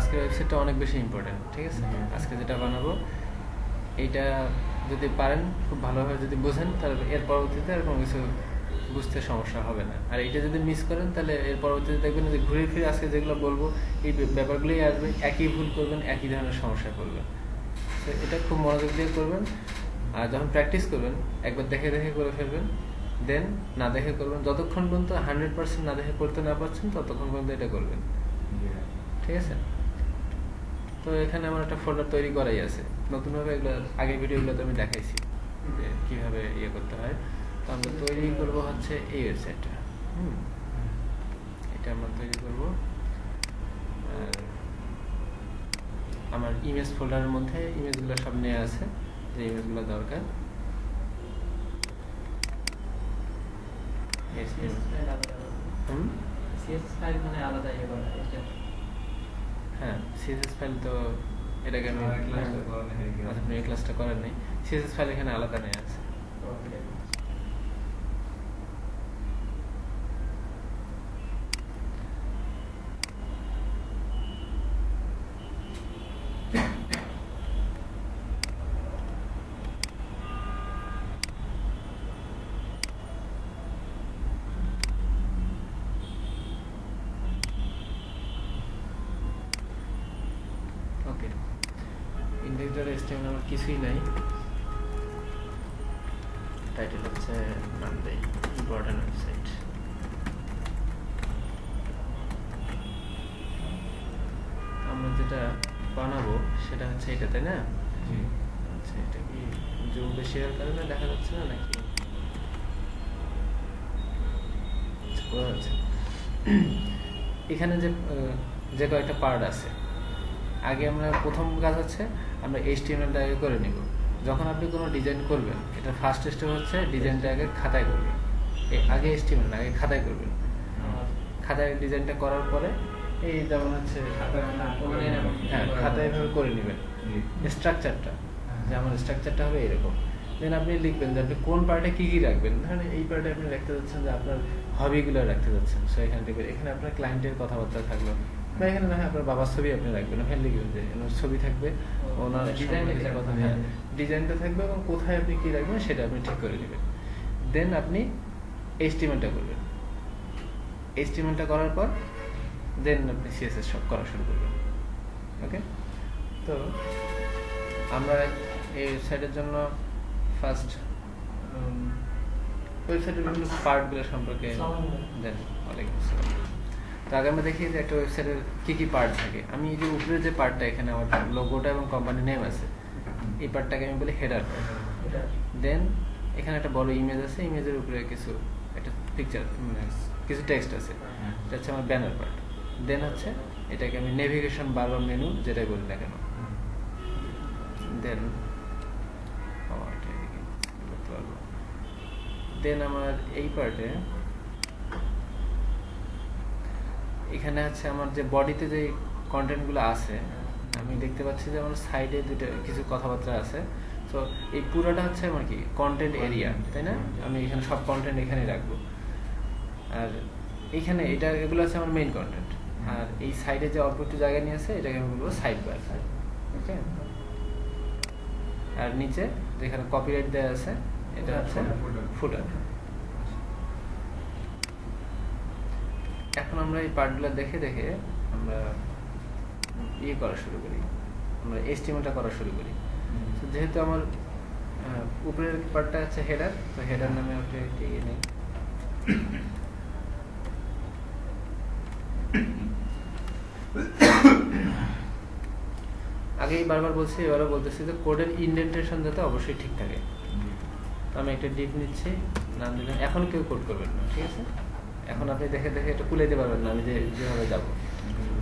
আজকের ওয়েবসাইটটা অনেক বেশি ইম্পর্টেন্ট, ঠিক আছে? আজকে যেটা বানাবো এইটা যদি পারেন খুব ভালোভাবে যদি বোঝেন তাহলে এর পরবর্তীতে আর কোনো কিছু বুঝতে সমস্যা হবে না। আর এইটা যদি মিস করেন তাহলে এর পরবর্তীতে দেখবেন যে ঘুরে ফিরে আজকে যেগুলো বলবো এই ব্যাপারগুলোই আসবে, একই ভুল করবেন, একই ধরনের সমস্যা করবেন। তো এটা খুব মনোযোগ দিয়ে করবেন। আর যখন প্র্যাকটিস করবেন একবার দেখে দেখে করে ফেলবেন, দেন না দেখে করবেন। যতক্ষণ পর্যন্ত 100% না দেখে করতে না পারছেন ততক্ষণ পর্যন্ত এটা করবেন, ঠিক আছে? তো এখানে আমার একটা ফোল্ডার তৈরি করাই আছে নতুনভাবে, এগুলো আগের ভিডিওগুলোতে আমি দেখাইছি যে কীভাবে ইয়ে করতে হয়। তো আমরা তৈরি করবো হচ্ছে এই ওয়েবসাইটটা। এটা আমরা তৈরি করব। আর আমার ইমেজ ফোল্ডারের মধ্যে ইমেজগুলো সব নেওয়া আছে, যে ইমেজগুলো দরকার। হ্যাঁ, সিএসএস ফাইল তো এটাকে আমি আপনি এই ক্লাসটা করেন নাই। সিএসএস ফাইল এখানে আলাদা নেওয়া আছে। ওকে, index.html আমার কিছুই নাই। টাইটেল হচ্ছে মানডে ইম্পর্টেন্ট ওয়েবসাইট। আমরা যেটা বানাবো সেটা হচ্ছে এটা, তাই না? আচ্ছা, এটা কি জুম বেশি হওয়ার কারণে দেখা যাচ্ছে না নাকি? এখানে যে কয়েকটা পার্ট আছে, আগে আমরা প্রথম কাজ হচ্ছে আমরা HTML-টা আগে করে নিব। যখন আপনি কোনো ডিজাইন করবেন, এটা ফার্স্ট স্টেপ হচ্ছে ডিজাইনটা আগে খাতায় করবেন। আগে HTML আগে খাতায় করবেন। খাতায় ডিজাইনটা করার পরে এই যেমন হচ্ছে হ্যাঁ খাতায় এভাবে করে নেবেন স্ট্রাকচারটা, যে আমার স্ট্রাকচারটা হবে এরকম। দেন আপনি লিখবেন যে আপনি কোন পার্টে কী কী রাখবেন। ধরেন এই পার্টে আপনি রাখতে যাচ্ছেন যে আপনার হবিগুলো রাখতে যাচ্ছেন, সো এখানে দেখবেন এখানে আপনার ক্লায়েন্টের কথাবার্তা থাকলো, বা এখানে না হয় আপনার বাবার ছবি আপনি রাখবেন, ওখানে লিখবেন যে ওনার ছবি থাকবে, ওনার কথা, হ্যাঁ ডিজাইনটা থাকবে, এবং কোথায় আপনি কী রাখবেন সেটা আপনি ঠিক করে নেবেন। দেন আপনি HTML-টা করবেন। HTML-টা করার পর দেন আপনি CSS সব করা শুরু করবেন। ওকে, তো আমরা এই ওয়েবসাইটের জন্য ফার্স্ট ওয়েবসাইটের বিভিন্ন পার্টগুলো সম্পর্কে জানি। ওয়ালাইকুম আসসালাম। তো আগে আমরা দেখি যে একটা ওয়েবসাইটের কী কী পার্ট থাকে। আমি এই যে উপরের যে পার্টটা, এখানে আমার লোগোটা এবং কোম্পানি নেম আছে, এই পার্টটাকে আমি বলি হেডার পার্ট। দেন এখানে একটা বড় ইমেজ আছে, ইমেজের উপরে কিছু একটা পিকচার মানে কিছু টেক্সট আছে, এটা হচ্ছে আমার ব্যানার পার্ট। দেন হচ্ছে এটাকে আমি নেভিগেশন বার বা মেনু যেটাই বলি না কেন। দেন আমার এই পার্টে এখানে আছে আমার যে বডিতে যে কন্টেন্টগুলো আছে, আমি দেখতে পাচ্ছি যে আমার সাইডে দুটো কিছু কথাবার্তা আছে। তো এই পুরোটা হচ্ছে আমার কি কন্টেন্ট এরিয়া, তাই না? আমি এখানে সব কন্টেন্ট এখানে রাখবো। আর এইখানে এগুলো আছে আমার মেইন কন্টেন্ট। আর এই সাইডে যে অল্প একটু জায়গা নিয়ে আছে এটাকে আমি বলবো সাইড বার। ওকে, আর নিচে যেখানে কপিরাইট দেওয়া আছে এটা হচ্ছে ফুটার। এখন আমরা এই পার্টগুলো দেখে দেখে আমরা ইয়ে করা শুরু করি, আমরা HTML-টা করা শুরু করি। তো যেহেতু আমার উপরের পার্টটা হচ্ছে হেডার, তো হেডার নামে একটা ইয়ে নেই। আগেই বারবার বলছি, এবারও বলতেছি যে কোডের ইনডেন্টেশন যাতে অবশ্যই ঠিক থাকে। আমি একটা ডিপ নিচ্ছি, নাম দিলাম। এখন কেউ কোড করবেন না, ঠিক আছে? এখন আপনি দেখে দেখে এটা কুলাইতে পারবেন না আমি যেভাবে যাবো।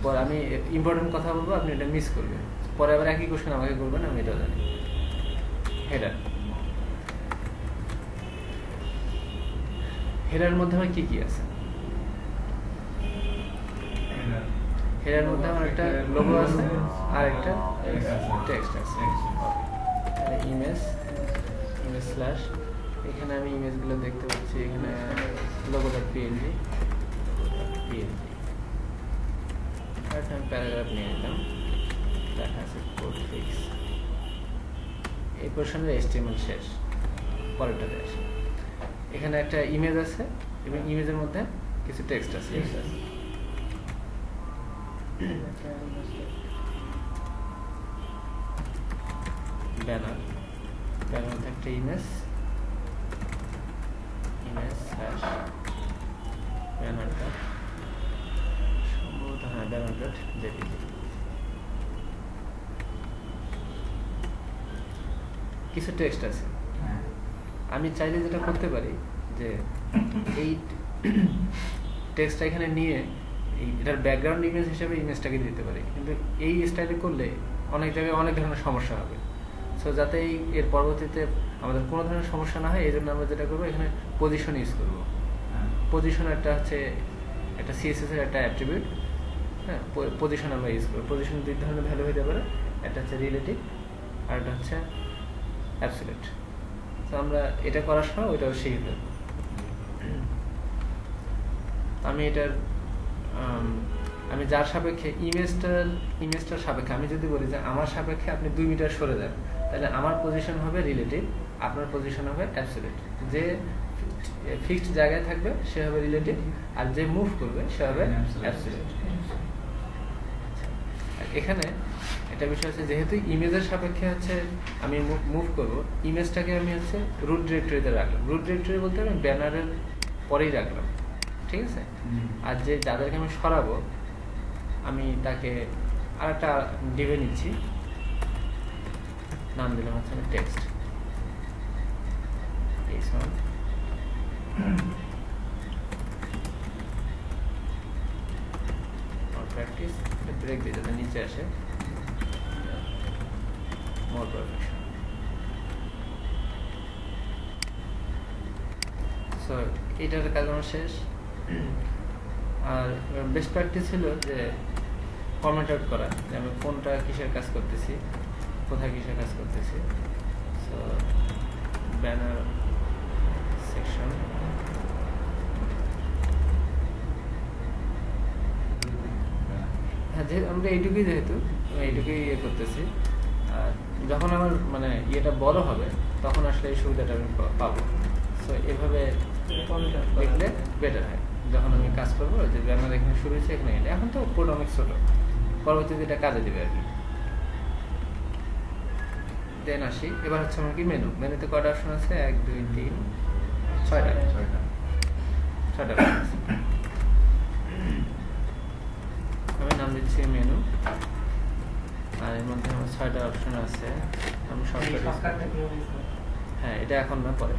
পরে আমি ইম্পর্টেন্ট কথা বলবো, আপনি এটা মিস করবেন, পরে আবার একই কোশ্চেন আমাকে করবেন, আমি এটাও জানি। হেডার মধ্যে আমার কি কি আছে? হেডার মধ্যে আমার একটা লোগো আছে আর একটা টেক্সট আছে, ইমেজ স্ল্যাশ। এখানে আমি ইমেজগুলো দেখতে পাচ্ছি, এখানে লোগো.png, আমি প্যারাগ্রাফ নিয়ে নিলাম, দেখা আছে কোড ফিক্স। এই পোর্শনের HTML শেষ, পরেরটাতে আসি। এখানে একটা ইমেজ আছে এবং ইমেজের মধ্যে কিছু টেক্সট আছে। ব্যানার, ব্যানার মধ্যে একটা ইমেজ হ্যাশ ব্যানারটা সম্ভবত, হ্যাঁ ব্যানার ডট জেপিজি। কিছু টেক্সট আছে। আমি চাইলে যেটা করতে পারি যে এই টেক্সটটা এখানে নিয়ে এটার ব্যাকগ্রাউন্ড ইমেজ হিসেবে ইমেজটাকে দিতে পারি, কিন্তু এই স্টাইলে করলে অনেক জায়গায় অনেক ধরনের সমস্যা হবে। সো যাতে এর পরবর্তীতে আমাদের কোনো ধরনের সমস্যা না হয়, এই জন্য আমরা যেটা করবো এখানে পজিশন ইউজ করবো। পজিশন একটা হচ্ছে একটা CSS এর একটা অ্যাট্রিবিউট। হ্যাঁ, পজিশন আমরা ইউজ করবো। পজিশন দুই ধরনের ভ্যালু হতে পারে, একটা হচ্ছে রিলেটিভ আর একটা হচ্ছে অ্যাবসলিউট। তো আমরা এটা করার সময় ওইটাও শিখে ফেলবো। আমি যার সাপেক্ষে ইমেজটার সাপেক্ষে আমি যদি বলি যে আমার সাপেক্ষে আপনি 2 মিটার সরে যান, তাহলে আমার পজিশন হবে রিলেটিভ, আপনার পজিশন হবে অ্যাবসলিউট। যে ফিক্সড জায়গায় থাকবে সে হবে রিলেটিভ, আর যে মুভ করবে সে হবে অ্যাবসলিউট। এখানে একটা বিষয় আছে, যেহেতু ইমেজের সাপেক্ষে হচ্ছে আমি মুভ করব, ইমেজটাকে আমি হচ্ছে রুট ডিরেক্টরিতে রাখলাম। রুট ডিরেক্টরি বলতে আমি ব্যানারের পরেই রাখলাম, ঠিক আছে। আর যে যাদেরকে আমি সরাবো, আমি তাকে আর একটা ডিভে নিচ্ছি, নাম দিলাম হচ্ছে আমি টেক্সট। প্র্যাকটিস ব্রেক দিয়ে যাতে নিচে আসে, মোর পারফেকশন। সো এটার কাজ আমার শেষ। আর বেস্ট প্র্যাকটিস ছিল যে কমেন্ট আউট করা, যে আমি কোনটা কিসের কাজ করতেছি, কোথায় কিসের কাজ করতেছি। সো ব্যানার সেকশন, হ্যাঁ আমরা এইটুকুই, যেহেতু এইটুকুই ইয়ে করতেছি, আর যখন আমার মানে ইয়েটা বড় হবে তখন আসলে এই সুবিধাটা আমি পাবো। সো এভাবে দেখলে বেটার হয়। যখন আমি কাজ করবো, যে ব্যানার এখানে শুরু হয়েছে, এখানে গেলে এখন তো কোড অনেক ছোট, পরবর্তীতে এটা কাজে দেবে আর কি। দেন আসি, এবার হচ্ছে আমার কি মেনুতে কয়টা অপশন আছে? 1 2 3 6টা। আমি নাম দিচ্ছি মেনু, আর এর মধ্যে আমার 6টা অপশন আছে। আমি হ্যাঁ, এটা এখন না, পরে।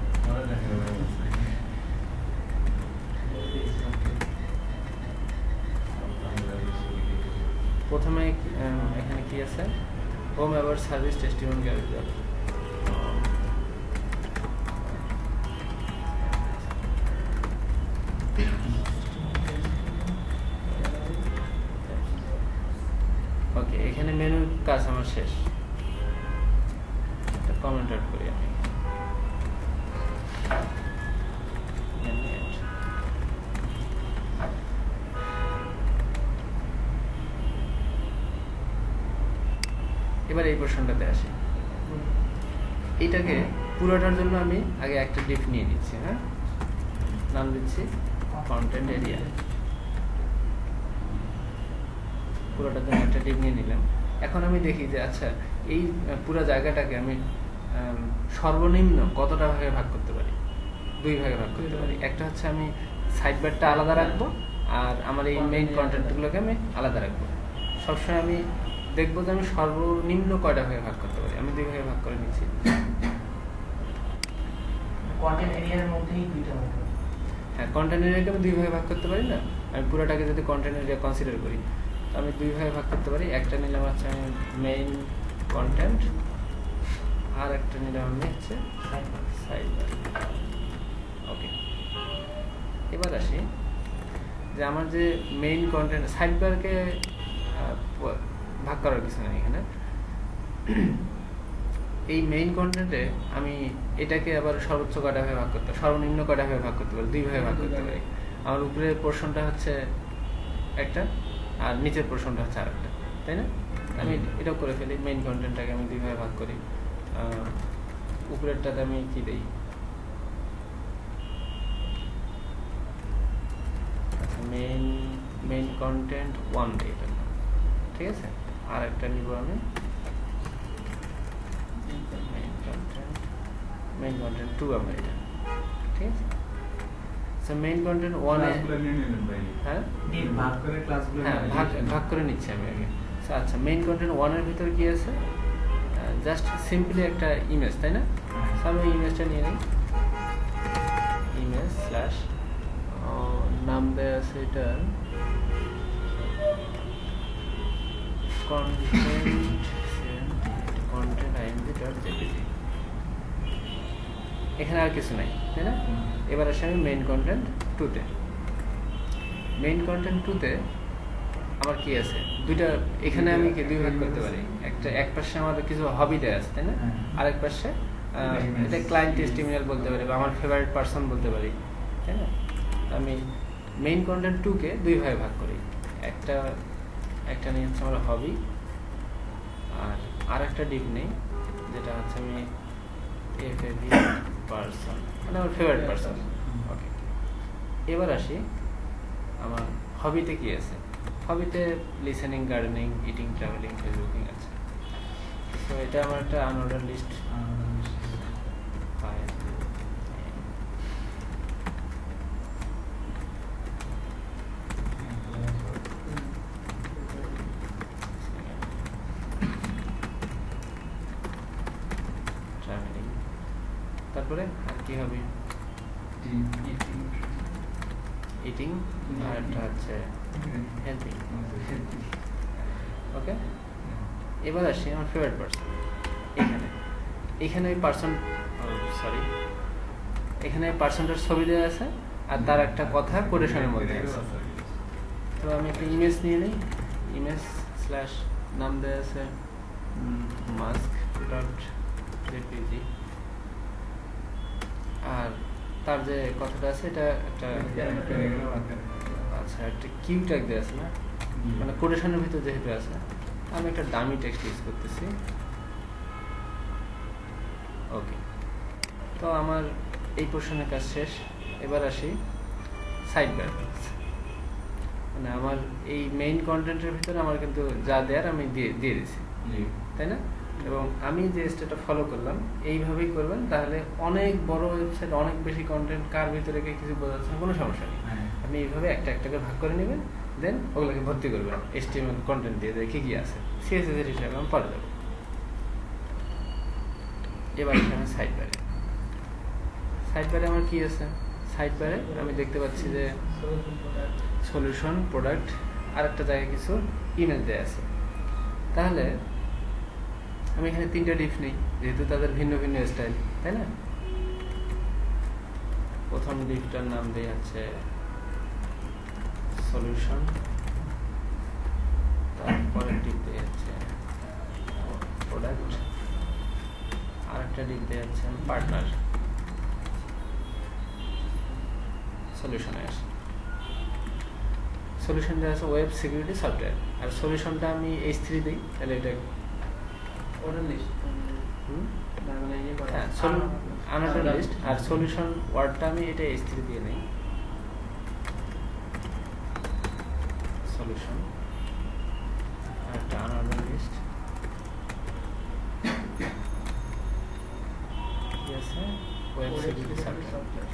প্রথমে এখানে কি আছে? Home our service testimony garage. Okay, এখানে মেনুর কাজ আমার শেষ। একটা কমেন্ট অ্যাড করি আমি। এবার এই পোর্শনটাতে আসি। এটাকে পুরোটার জন্য আমি আগে একটা ডিপ নিয়ে নিচ্ছি। হ্যাঁ, নাম দিচ্ছি কন্টেন্ট এরিয়া। পুরোটার জন্য একটা ডিপ নিয়ে নিলাম। এখন আমি দেখি যে আচ্ছা, এই পুরো জায়গাটাকে আমি সর্বনিম্ন কতটা ভাগে ভাগ করতে পারি? 2 ভাগে ভাগ করতে পারি। একটা হচ্ছে আমি সাইড বারটা আলাদা রাখবো, আর আমার এই মেইন কন্টেন্টগুলোকে আমি আলাদা রাখবো। সবসময় আমি দেখবো যে আমি সর্বনিম্ন কয়টা ভাগে ভাগ করতে পারি। আমি 2 ভাগে ভাগ করে নিচ্ছি। কন্টেন্ট এরিয়ার মধ্যেই 2টা ভাগ। হ্যাঁ, কন্টেন্ট এরিয়াকে আমি 2 ভাগে ভাগ করতে পারি না? আমি পুরোটাকে যদি কন্টেন্ট এরিয়া কনসিডার করি, তো আমি 2 ভাগে ভাগ করতে পারি। একটা নিলাম হচ্ছে আমি মেইন কন্টেন্ট, আর একটা নিলাম আমি হচ্ছে সাইড বার। ওকে, এবার আসি যে আমার যে মেইন কন্টেন্ট, সাইড বারকে ভাগ করার কিছু নেই এখানে। এই মেইন কন্টেন্টে আমি এটাকে আবার সর্বোচ্চ কয়টা ভাগে ভাগ করতে, সর্বনিম্ন কয়টা ভাগে ভাগ করতে পারি? 2 ভাগে ভাগ করতে পারি। আমার উপরের পোর্শনটা হচ্ছে একটা, আর নিচের পোর্শনটা হচ্ছে আরেকটা, তাই না? আমি এটাও করে ফেলি। মেইন কন্টেন্টটাকে আমি দুইভাবে ভাগ করি। উপরেরটাতে আমি কি দিই, আচ্ছা মেইন কন্টেন্ট 1 দিই, এটা ঠিক আছে। আর একটা নিব আমি মেইন কন্টেন্ট 2 আমার এটা, ঠিক আছে। সো মেইন কন্টেন্ট 1 এ হ্যাঁ ভাগ করে নিচ্ছি আমি আগে। আচ্ছা মেইন কন্টেন্ট 1 এর ভিতর কি আছে, জাস্ট সিম্পলি একটা ইমেজ, তাই না? সো আমি ইমেজটা নিয়ে নিই, ইমেজ স্ল্যাশ নাম দেওয়া আছে এটা কন্টেন্ট img.jpg। এখানে আর কিছু নাই, তাই না? এবার আসি আমি মেইন কন্টেন্ট 2-তে। মেইন কন্টেন্ট 2-তে আমার কি আছে, দুইটা, এখানে আমি কি দুই ভাগ করতে পারি। এক পাশে আমাদের কিছু হবি দেওয়া আছে, তাই না? আরেক পাশে এটা ক্লায়েন্ট টেস্টিমোনিয়াল বলতে পারি বা আমার ফেভারিট পারসন বলতে পারি, তাই না? আমি মেইন কন্টেন্ট 2-কে দুই ভাগে ভাগ করি। একটা নিয়ে হচ্ছে আমার হবি, আর একটা ডিপ নেই যেটা হচ্ছে আমি এফএভি পারসন, মানে আমার ফেভারিট পারসন। ওকে, এবার আসি আমার হবিতে কি আছে। হবিতে listening, gardening, eating, travelling, facebooking আছে। তো এটা আমার একটা আনঅর্ডার লিস্ট ফাইল। ট্রাভেলিং, তারপরে আর কি হবে, ইটিং, আর একটা হচ্ছে হেল্পিং। ওকে, এবার আসি আমার ফেভারিট পারসন। এখানে ওই পারসন, সরি, এখানে পারসনটার ছবি দেওয়া আছে আর তার একটা কথা কোটেশনের মধ্যে আছে। তো আমি একটা ইমেজ নিয়ে নিই, ইমেজ স্ল্যাশ নাম দেওয়া আছে mask.jpg, আর তার যে কথাটা আছে এটা একটা আচ্ছা একটা কিউ ট্যাগ দেওয়া আছে না, মানে কোটেশনের ভিতর যেহেতু আছে, আমি একটা ডামি টেক্সট ইউজ করতেছি। ওকে, তো আমার এই পোর্শনের কাজ শেষ। এবার আসি সাইড বার, মানে আমার এই মেইন কন্টেন্টের ভিতরে আমার কিন্তু যা দেয়ার আমি দিয়ে দিয়েছি, তাই না? এবং আমি যে স্টেপটা ফলো করলাম এইভাবেই করবেন, তাহলে অনেক বড় ওয়েবসাইট, অনেক বেশি কন্টেন্ট, কার ভিতরে কিছু বোঝা যাচ্ছে না, কোনো সমস্যা নেই। আপনি এইভাবে একটা করে ভাগ করে নেবেন, দেন ওগুলোকে ভর্তি করবেন HTML কন্টেন্ট দিয়ে, দেখি কি আছে। CSS এর হিসাবে আমি পরে যাবো। এবার এখানে সাইড বারে আমার কি আছে, সাইড বারে আমি দেখতে পাচ্ছি যে সলিউশন, প্রোডাক্ট, আর একটা জায়গায় কিছু ইমেজ দেওয়া আছে। তাহলে আমি এখানে 3টা ডিপ নেই, যেহেতু তাদের ভিন্ন ভিন্ন স্টাইল, তাই না? প্রথম ডিপটার নাম দেওয়া আছে সলিউশন, তারপরের ডিপ দেওয়া আছে প্রোডাক্ট, আর একটা ডিপ দেওয়া আছে পার্টনার। সলিউশনে আসে, সলিউশন দেওয়া আছে ওয়েব সিকিউরিটি সফটওয়্যার, আর সলিউশনটা আমি H3 দিই, তাহলে এটা আনাদার লিস্ট, আর সলিউশন ওয়ার্ডটা আমি এটা H3 দিয়ে নেই। সলিউশন আর একটা আনাদার লিস্ট কি আছে, ওয়েব সিকিউরিটি সফটওয়্যার,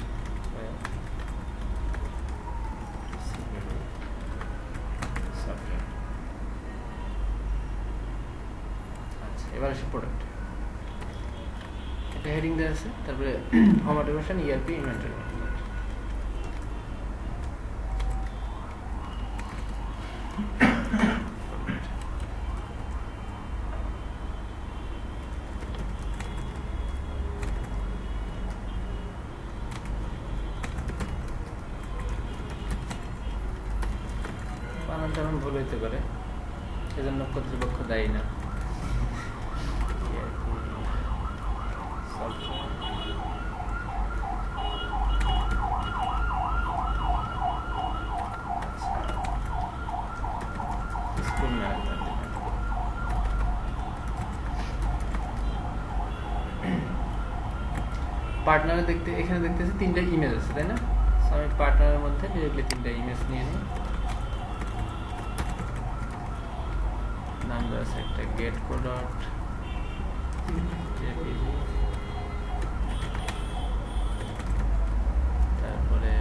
এবার আসে প্রোডাক্ট, একটা হেডিং দেওয়া আছে, তারপরে home automation, ERP, inventory management. বানানটা আমার ভুল হইতে পারে, এজন্য কর্তৃপক্ষ দায়ী না। শূন্য রাখবেন। পার্টনারে দেখতে এখানে দেখতেছি 3টা ইমেজ আছে, তাই না? So আমি পার্টনারের মধ্যে ডিরেক্টলি 3টা ইমেজ নিয়ে নিই। নাম্বার আছে একটা getco ডট jpg, তারপরে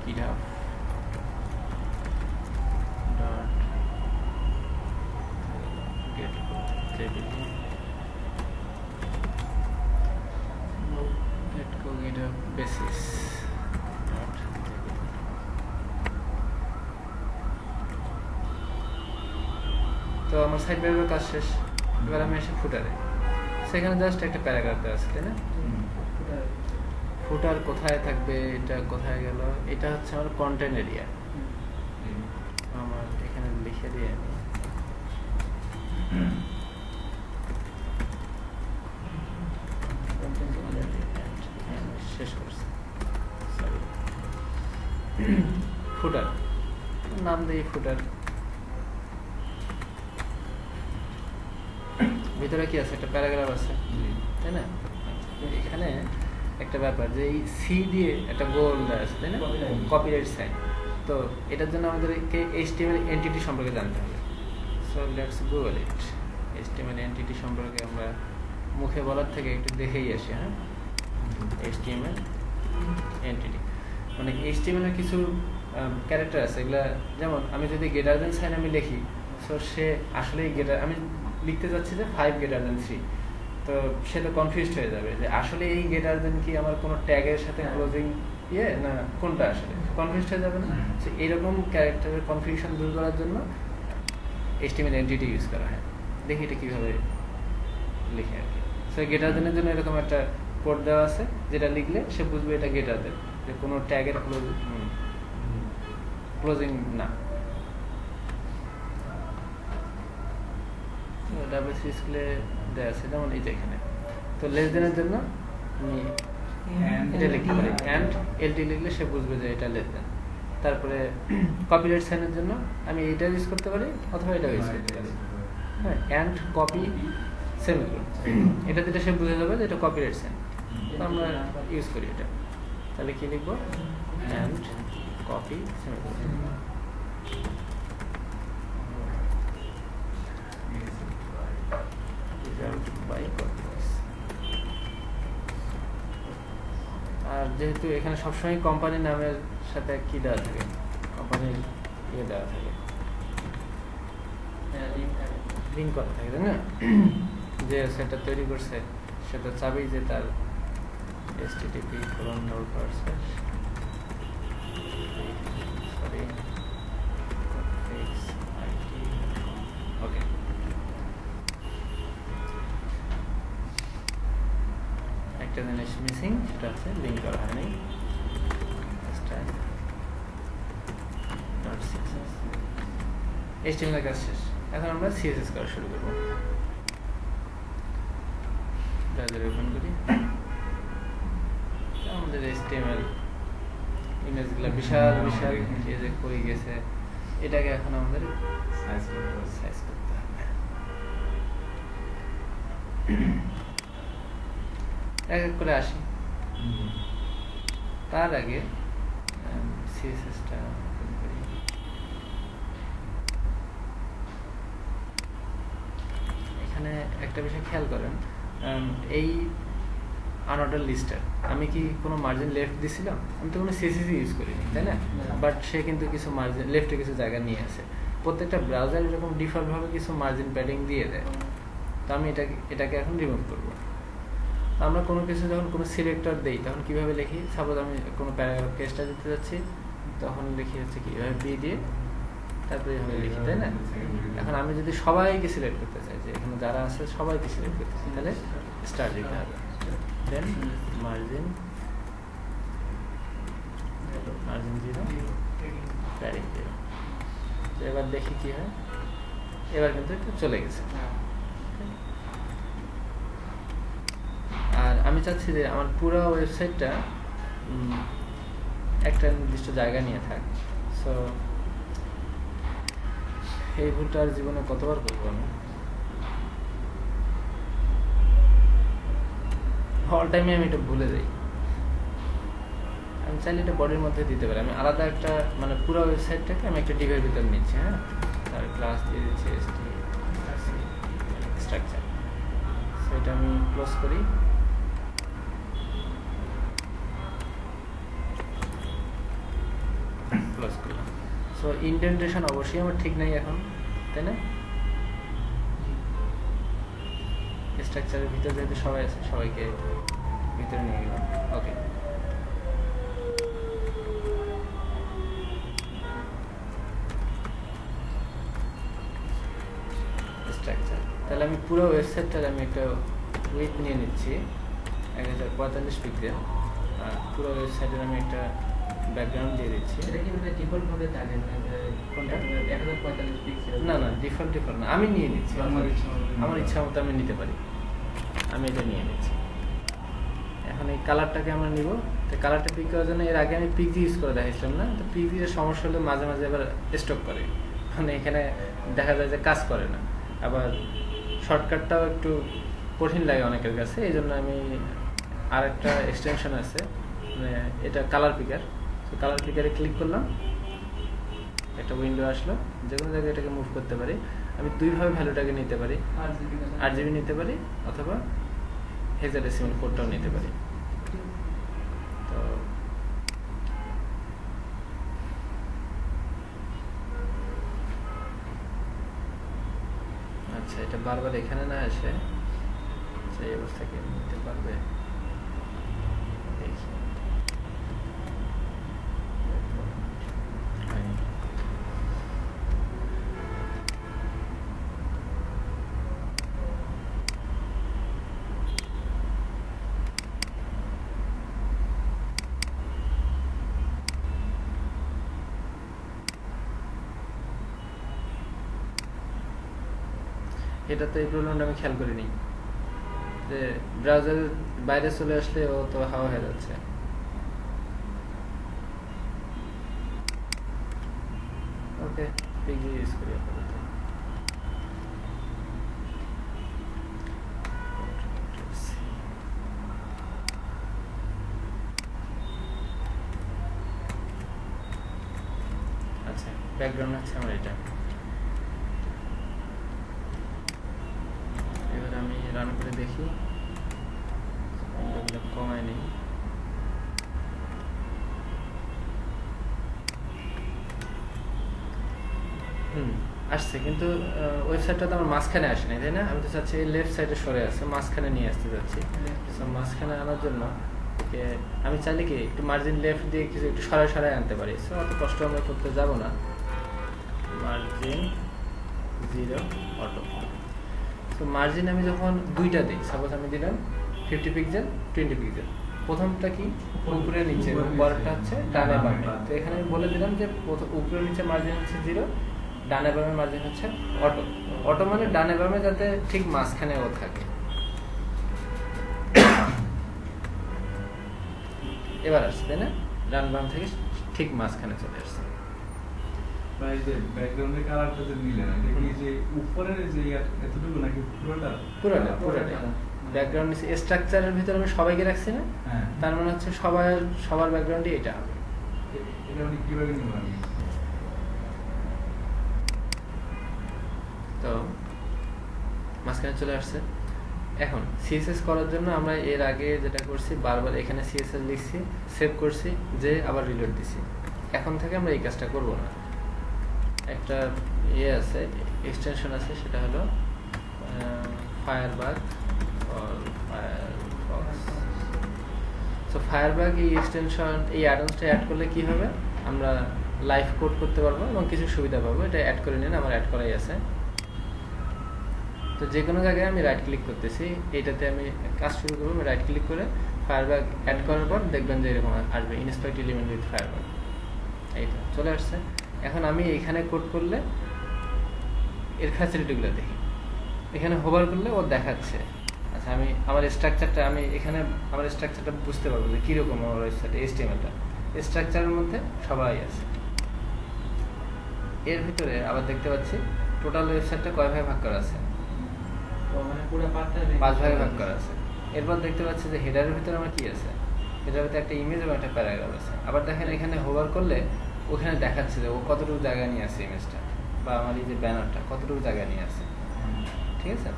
github dot getco jpg, getco github basis dot jpg। তো আমার সাইড ব্যাগের কাজ শেষ। এবার আমি এসে ফুটারে, সেখানে জাস্ট একটা প্যারাগ্রাফ দেওয়া আছে, তাই না? ফুটার কোথায় থাকবে, এটা কোথায় গেল, এটা হচ্ছে আমার কন্টেন্ট এরিয়া। আমার এখানে লিখে দিয়ে আমি শেষ করছি। সরি, ফুটার নাম দিই ফুটার। ভিতরে কি আছে? একটা প্যারাগ্রাফ আছে, তাই না? এখানে একটা ব্যাপার যে এই সি দিয়ে একটা গোল দেওয়া আছে, তাই না? Copyright sign. তো এটার জন্য আমাদেরকে HTML এন্টিটি সম্পর্কে জানতে হবে। So let's google it. HTML entity সম্পর্কে আমরা মুখে বলার থেকে একটু দেখেই আসি। হ্যাঁ, HTML এন্টিটি মানে HTML এর কিছু ক্যারেক্টার আছে, এগুলা যেমন আমি যদি গ্রেটার দেন সাইন আমি লিখি, সো সে আসলেই গ্রেটার, আমি লিখতে যাচ্ছি যে 5 গ্রেটার দেন 3, তো সে তো কনফিউজড হয়ে যাবে যে আসলে এই গ্রেটার দেন কি আমার কোনো ট্যাগের সাথে ক্লোজিং না কোনটা, আসলে কনফিউজড হয়ে যাবে না? সো এইরকম ক্যারেক্টারের কনফিউশন দূর করার জন্য HTML এন্টিটি ইউজ করা হয়। দেখি এটা কীভাবে লিখে আর কি। সো গ্রেটার দেনের জন্য এরকম একটা কোড দেওয়া আছে, যেটা লিখলে সে বুঝবে এটা গ্রেটার দেন, যে কোনো ট্যাগের ক্লোজিং না। ডাব্লিউসি স্কুলে দেওয়া আছে, যেমন এই যে এখানে। তো লেস দেনের জন্য আমি এটা লিখতে পারি, অ্যান্ড এলটি লিখলে সে বুঝবে যে এটা লেস দেন। তারপরে কপিরাইট সাইনের জন্য আমি এটা ইউজ করতে পারি অথবা এটা ইউজ করতে পারি। হ্যাঁ, অ্যান্ড কপি সেমিকোলন, এটা দিলে সে বুঝে যাবে যে এটা কপিরাইট সাইন। তো আমরা ইউজ করি এটা। তাহলে কি লিখবো? And copy semicolon. আর যেহেতু এখানে সবসময় কোম্পানির নামের সাথে কি দেওয়া থাকে, কোম্পানির ইয়ে দেওয়া থাকে, লিঙ্ক করা থাকে, তাই না? যে সেটা তৈরি করছে সেটা চাবেই যে তার ওকে। একটা জিনিস মিসিং, সেটা হচ্ছে লিঙ্ক করা হয়নি। HTML এর কাজ শেষ। এখন আমরা CSS করা শুরু করব। ব্রাউজারে ওপেন করি। আমাদের HTML ইমেজগুলো বিশাল বিশাল যে কই গেছে, এটাকে এখন আমাদের সাইজ করতে হবে। এক এক করে আসি। তার আগে CSS-টা ওপেন করি। এখানে একটা বিষয় খেয়াল করেন, এই আনঅর্ডার লিস্টার আমি কি কোনো মার্জিন লেফট দিছিলাম? আমি তো কোনো CSS ইউজ করিনি, তাই না? বাট সে কিন্তু কিছু মার্জিন লেফটে কিছু জায়গা নিয়ে আসে। প্রত্যেকটা ব্রাউজার এরকম ডিফল্টভাবে কিছু মার্জিন প্যাডিং দিয়ে দেয়। তো আমি এটাকে এখন রিমুভ করব। আমরা কোনো কিছু যখন কোনো সিলেক্টর দেই তখন কীভাবে লিখি? সাপোজ আমি কোনো প্যারাগ্রাফ কেসটা দিতে যাচ্ছি, তখন লিখি হচ্ছে কি এভাবে বি দিয়ে তারপরে এভাবে লিখি, তাই না? এখন আমি যদি সবাইকে সিলেক্ট করতে চাই, যে এখানে যারা আছে সবাইকে সিলেক্ট করতে চাই, তাহলে স্টার দিতে হবে। দেন মার্জিন 0, প্যাডিং 0। তো এবার দেখি কি হয়। এবার কিন্তু এটা চলে গেছে। আর আমি চাচ্ছি যে আমার পুরো ওয়েবসাইটটা একটা নির্দিষ্ট জায়গা নিয়ে থাক। সো এই ভুলটা আর জীবনে কতবার করবো আমি? অল টাইমে আমি এটা ভুলে যাই। আমি চাইলে এটা বডির মধ্যে দিতে পারি। আমি আলাদা একটা মানে পুরো ওয়েবসাইটটাকে আমি একটা ডিভের ভিতরে নিচ্ছি। হ্যাঁ, তার ক্লাস দিয়ে দিচ্ছি স্ট্রাকচার। সেটা আমি ক্লোজ করি। ক্লোজ করলাম। সো ইনডেন্টেশন অবশ্যই আমার ঠিক নাই এখন, তাই না? স্ট্রাকচারের ভিতরে যেহেতু সবাই আছে, সবাইকে ভিতরে নিয়ে গেলাম। ওকে, স্ট্রাকচার। তাহলে আমি পুরো ওয়েবসাইটটার আমি একটা উইথ নিয়ে নিচ্ছি 1045 পিক্সেল। আর পুরো ওয়েবসাইটের আমি একটা ব্যাকগ্রাউন্ড দিয়ে দিচ্ছি। এটা কি মানে ডিফল্ট ভাবে থাকে না? কোনটা? 1045 পিক্সেল। না না, ডিফল্ট না, আমি নিয়ে নিচ্ছি। আমার ইচ্ছা মতো আমি নিতে পারি। আমি এটা নিয়ে নিচ্ছি। এখন এই কালারটাকে আমরা নিব। তো কালারটা পিক করার জন্য এর আগে আমি পিকজি ইউজ করে দেখাইছিলাম না? তো পিকজির সমস্যা হলে মাঝে মাঝে আবার স্টক করে, মানে এখানে দেখা যায় যে কাজ করে না। আবার শর্টকাটটাও একটু কঠিন লাগে অনেকের কাছে। এই জন্য আমি আর একটা এক্সটেনশন আছে, মানে এটা কালার পিকার। তো কালার পিকারে ক্লিক করলাম, একটা উইন্ডো আসলো। যে কোনো জায়গায় এটাকে মুভ করতে পারি। আমি দুইভাবে ভ্যালুটাকে নিতে পারি, RGB নিতে পারি অথবা হেক্সাডেসিমাল কোডটাও নিতে পারি। তো আচ্ছা, এটা বারবার এখানে না আসে, সেই অবস্থাকে নিতে পারবে। দেখি হয়নি। এটা তো এই প্রবলেমটা আমি খেয়াল করিনি যে ব্রাউজারের বাইরে চলে আসলে ও তো হাওয়া হয়ে যাচ্ছে। ওকে, পিগি ইউজ করি আপাতত। আচ্ছা, ব্যাকগ্রাউন্ড হচ্ছে আমার এটা। এবার আমি রান করে দেখি, উইন্ডোগুলো কমায় নেই। আসছে, কিন্তু ওয়েবসাইটটা তো আমার মাঝখানে আসে নাই, তাই না? আমি তো চাচ্ছি এই লেফট সাইডে সরে আছে, মাঝখানে নিয়ে আসতে চাচ্ছি। মাঝখানে আনার জন্য আমি চাইলে কি একটু মার্জিন লেফট দিয়ে কিছু একটু সরাই সরাই আনতে পারি। সো অত কষ্ট আমরা করতে যাব না। Margin 0 auto. তো মার্জিন আমি যখন দুইটা দিই, সাপোজ আমি দিলাম 50 পিক্সেল 20 পিক্সেল, প্রথমটা কি উপরে নিচে, পরেরটা হচ্ছে ডানে বামে। তো এখানে আমি বলে দিলাম যে উপরে নিচে মার্জিন হচ্ছে 0, ডানে বামে মার্জিন হচ্ছে অটো। অটো মানে ডানে বামে যাতে ঠিক মাঝখানে ও থাকে। এবার আসছে, তাই না? ডান বাম থেকে ঠিক মাঝখানে চলে আসছে। ব্যাকগ্রাউন্ডের কালারটা যে নিলেন, এটা কি যে উপরের যে এতটুকু নাকি পুরোটা? পুরোটা ব্যাকগ্রাউন্ড স্ট্রাকচারের ভিতরে আমি সবাইকে রাখছি না? হ্যাঁ, তার মানে হচ্ছে সবার ব্যাকগ্রাউন্ডই এটা হবে। এটা আমি কিভাবে নিব আমি? তো মাঝখানে চলে আসছে। এখন সিএসএস করার জন্য আমরা এর আগে যেটা করছি, বারবার এখানে সিএসএস লিখছি, সেভ করছি, যে আবার রিলোড দিছি। এখন থেকে আমরা এই কাজটা করব না। একটা আছে, এক্সটেনশন আছে, সেটা হলো Firebug or Firefox. So Firebug এই এক্সটেনশন, এই অ্যাডভান্সটা অ্যাড করলে কি হবে, আমরা লাইভ কোড করতে পারবো এবং কিছু সুবিধা পাবো। এটা অ্যাড করে নিন, আমার অ্যাড করাই আছে। তো যে কোনো জায়গায় আমি রাইট ক্লিক করতেছি, এটাতে আমি কাজ শুরু করবো। আমি রাইট ক্লিক করে ফায়ারবাগ অ্যাড করার পর দেখবেন যে এরকম আসবে, ইনস্পেক্ট এলিমেন্ট উইথ ফায়ারবাগ। এইটা চলে আসছে। এখন আমি এখানে কোড করলে এর ফ্যাসিলিটিগুলো দেখি। এখানে হোভার করলে ও দেখাচ্ছে। আচ্ছা, আমি আমার স্ট্রাকচারটা বুঝতে পারবো যে কীরকম আমার ওয়েবসাইট HTML-টা। স্ট্রাকচারের মধ্যে সবাই আছে। এর ভিতরে আবার দেখতে পাচ্ছি টোটাল ওয়েবসাইটটা কয় ভাগে ভাগ করা আছে, তো মানে পুরো পার্টটা 5 ভাগে ভাগ করা আছে। এরপর দেখতে পাচ্ছি যে হেডারের ভিতরে আমার কি আছে, হেডারের ভিতরে একটা ইমেজ এবং একটা প্যারাগ্রাফ আছে। আবার দেখেন এখানে হোভার করলে ওখানে দেখাচ্ছে যে ও কতটুকু জায়গা নিয়ে আছে ইমেজটা, বা আমার এই যে ব্যানারটা কতটুকু জায়গা নিয়ে আছে। ঠিক আছে,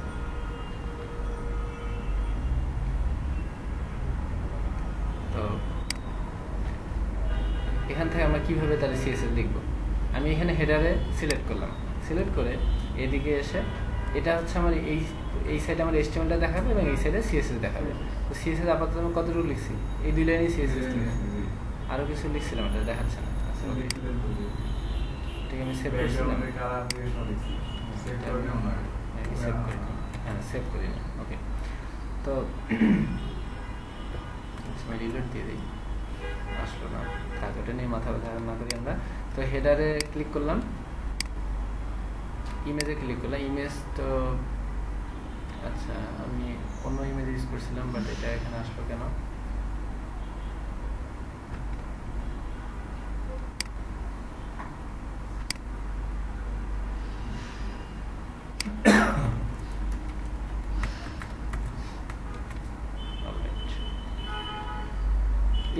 তো এখান থেকে আমরা কিভাবে তাহলে সিএসএস লিখবো, আমি এখানে হেডারে সিলেক্ট করলাম, সিলেক্ট করে এদিকে এসে এটা হচ্ছে আমার এই সাইডে আমার HTML-টা দেখাবে এবং এই সাইডে সিএসএস দেখাবে। তো সিএসএস আপাতত আমি কতটুকু লিখছি, এই 2 লাইনই সিএসএস লিখছি, আরও কিছু লিখছিলাম, এটা দেখাচ্ছে না। আচ্ছা, ঠিক আমি সেভ করছিলাম, সেভ করি, হ্যাঁ সেভ করি না, ওকে। তো আমি রিলোড দিয়ে দিই, আসলো না, থাক ওটা নিয়ে মাথা ব্যথা না করি আমরা। তো হেডারে ক্লিক করলাম, ইমেজে ক্লিক করলাম, ইমেজ তো আচ্ছা আমি অন্য ইমেজ ইউজ করছিলাম, বাট এটা এখানে আসলো কেন?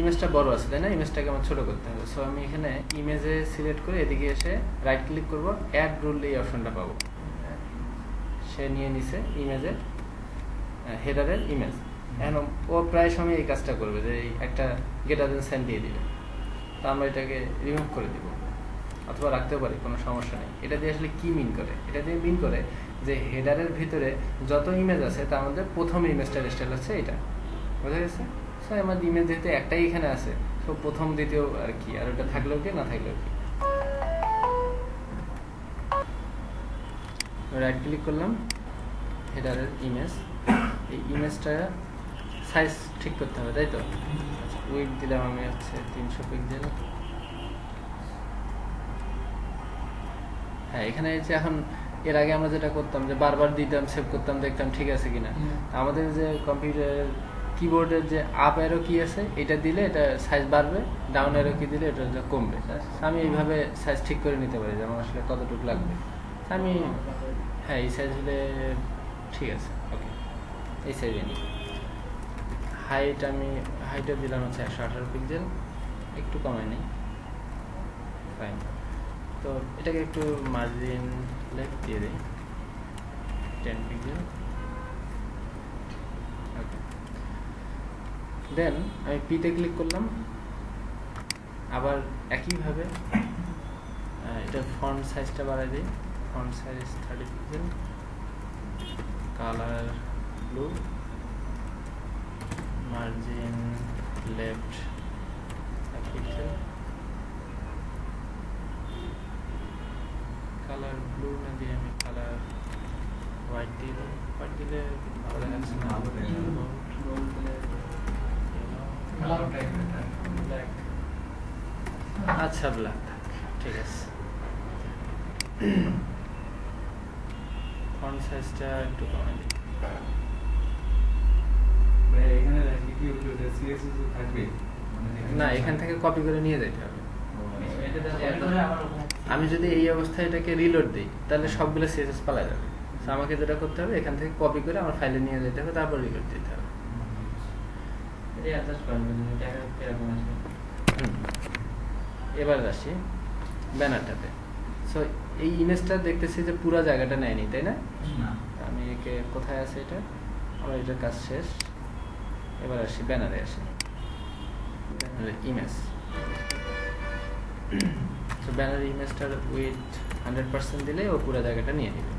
ইমেজটা বড় আছে তাই না, ইমেজটাকে আমার ছোট করতে হবে। সো আমি এখানে ইমেজে সিলেক্ট করে এদিকে এসে রাইট ক্লিক করব, অ্যাড রুল এই অপশনটা পাবো। সে নিয়ে নিছে ইমেজে হেডারের ইমেজ, এখন ও প্রায় সময় এই কাজটা করবে যে এই একটা গ্রেটার দ্যান সাইন দিয়ে দিবে। তো আমরা এটাকে রিমুভ করে দিব অথবা রাখতেও পারি, কোনো সমস্যা নেই। এটা দিয়ে আসলে কি মিন করে, এটা দিয়ে মিন করে যে হেডারের ভিতরে যত ইমেজ আছে তার মধ্যে প্রথম ইমেজটার স্টাইল হচ্ছে এটা, বোঝা গেছে? সো আমার ইমেজ যেহেতু একটাই এখানে আছে, তো প্রথম দ্বিতীয় আর কি, আর ওটা থাকলেও কি না থাকলেও কি। রাইট ক্লিক করলাম, হেডারের ইমেজ, এই ইমেজটা সাইজ ঠিক করতে হবে তাই তো। আচ্ছা উইডথ দিলাম আমি হচ্ছে 300 পিক্সেল। হ্যাঁ এখানে যে এখন এর আগে আমরা যেটা করতাম যে বারবার দিতাম, সেভ করতাম, দেখতাম ঠিক আছে কিনা। আমাদের যে কম্পিউটারের কিবোর্ডের যে আপ অ্যারো কি আছে, এটা দিলে এটা সাইজ বাড়বে, ডাউন অ্যারো কি দিলে এটা কমবে। আমি এইভাবে সাইজ ঠিক করে নিতে পারি যেমন আসলে কতটুকু লাগবে। আমি হ্যাঁ এই সাইজ হলে ঠিক আছে, ওকে এই সাইজে নিই। হাইট আমি হাইটও দিলাম হচ্ছে 118 পিক্সেল, একটু কমাই নিই, ফাইন। তো এটাকে একটু মার্জিন লেফট দিয়ে দিই 10 পিক্সেল, ওকে। দেন আমি পিতে ক্লিক করলাম, আবার একইভাবে এটার ফন্ট সাইজটা বাড়াই দিই, font size 30 pixel, colour blue, margin left 1 pixel, colour blue না দিয়ে আমি কালার হোয়াইট দিয়ে দিই, হোয়াইট দিলে ভালো দেখাচ্ছে না, আচ্ছা ব্ল্যাক ঠিক আছে। ফন্ট সাইজটা একটু কমাই দিই, এখানে কি হচ্ছে সিএসএস থাকবে না এখান থেকে কপি করে নিয়ে যেতে হবে। আমি যদি এই অবস্থায় এটাকে রিলোড দিই তাহলে সবগুলো সিএসএস পালা যাবে। তো আমাকে যেটা করতে হবে এখান থেকে কপি করে আমার ফাইলে নিয়ে যেতে হবে, তারপর রিলোড দিতে হবে। এবার আসি ব্যানারটাতে। সো এই ইমেজটা দেখতেছি যে পুরো জায়গাটা নেয়নি তাই না, আমি একে কোথায় আছে এটা, আমার এটার কাজ শেষ। এবার আসি ব্যানারে, আসি ইমেজ। তো ব্যানার ইমেজটার উইথ 100% দিলে ও পুরো জায়গাটা নিয়ে নেবে।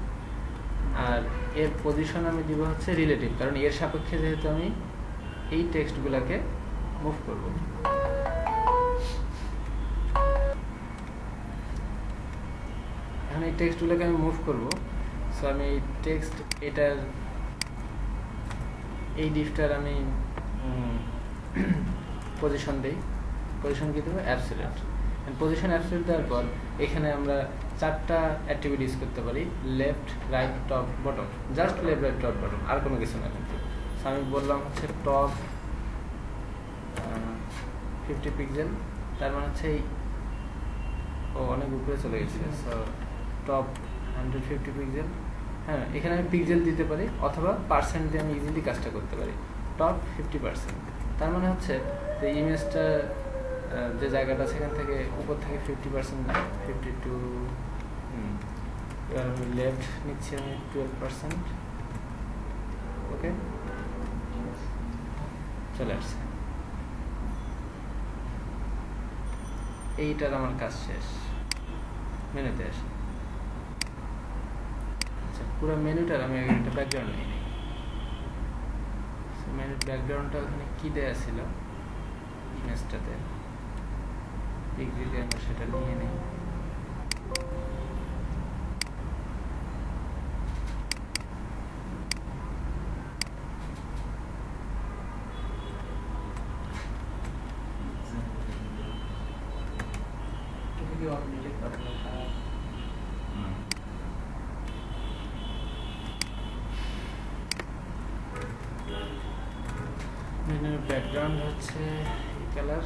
আর এর পজিশন আমি দিব হচ্ছে রিলেটিভ, কারণ এর সাপেক্ষে যেহেতু আমি এই টেক্সটগুলোকে মুভ করব। এখন এই টেক্সটগুলোকে আমি মুভ করব। সো আমি এই টেক্সট এটার এই ডিফটার আমি পজিশন দেই, পজিশন কি দেবো অ্যাবসলিউট। পজিশন অ্যাবসলিউট দেওয়ার পর এখানে আমরা 4টা অ্যাট্রিবিউট ইউজ করতে পারি, left right top bottom, just left right top bottom, আর কোনো কিছু না কিন্তু। আমি বললাম হচ্ছে টপ 50 পিক্সেল, তার মানে হচ্ছে ও অনেক উপরে চলে গেছে। সো টপ 150 পিক্সেল, হ্যাঁ এখানে আমি পিক্সেল দিতে পারি অথবা পার্সেন্ট দিয়ে আমি ইজিলি কাজটা করতে পারি। টপ 50%, তার মানে হচ্ছে যে ইমেজটা যে জায়গাটা সেখান থেকে উপর থেকে 50%, 52, এবার আমি লেফট নিচ্ছি আমি 12%। ওকে, চলে আসছে। এইটার আমার কাজ শেষ। মেনুতে আসি। আচ্ছা, পুরো মেনুটার আমি একটা ব্যাকগ্রাউন্ড নিয়ে নিই। মেনুর ব্যাকগ্রাউন্ডটা ওখানে কি দেয়া ছিল ইমেজটাতে, পিক্সেলে আমরা সেটা নিয়ে নিই। কি অটোমেটিক করে না? মেনুর ব্যাকগ্রাউন্ড হচ্ছে এই কালার।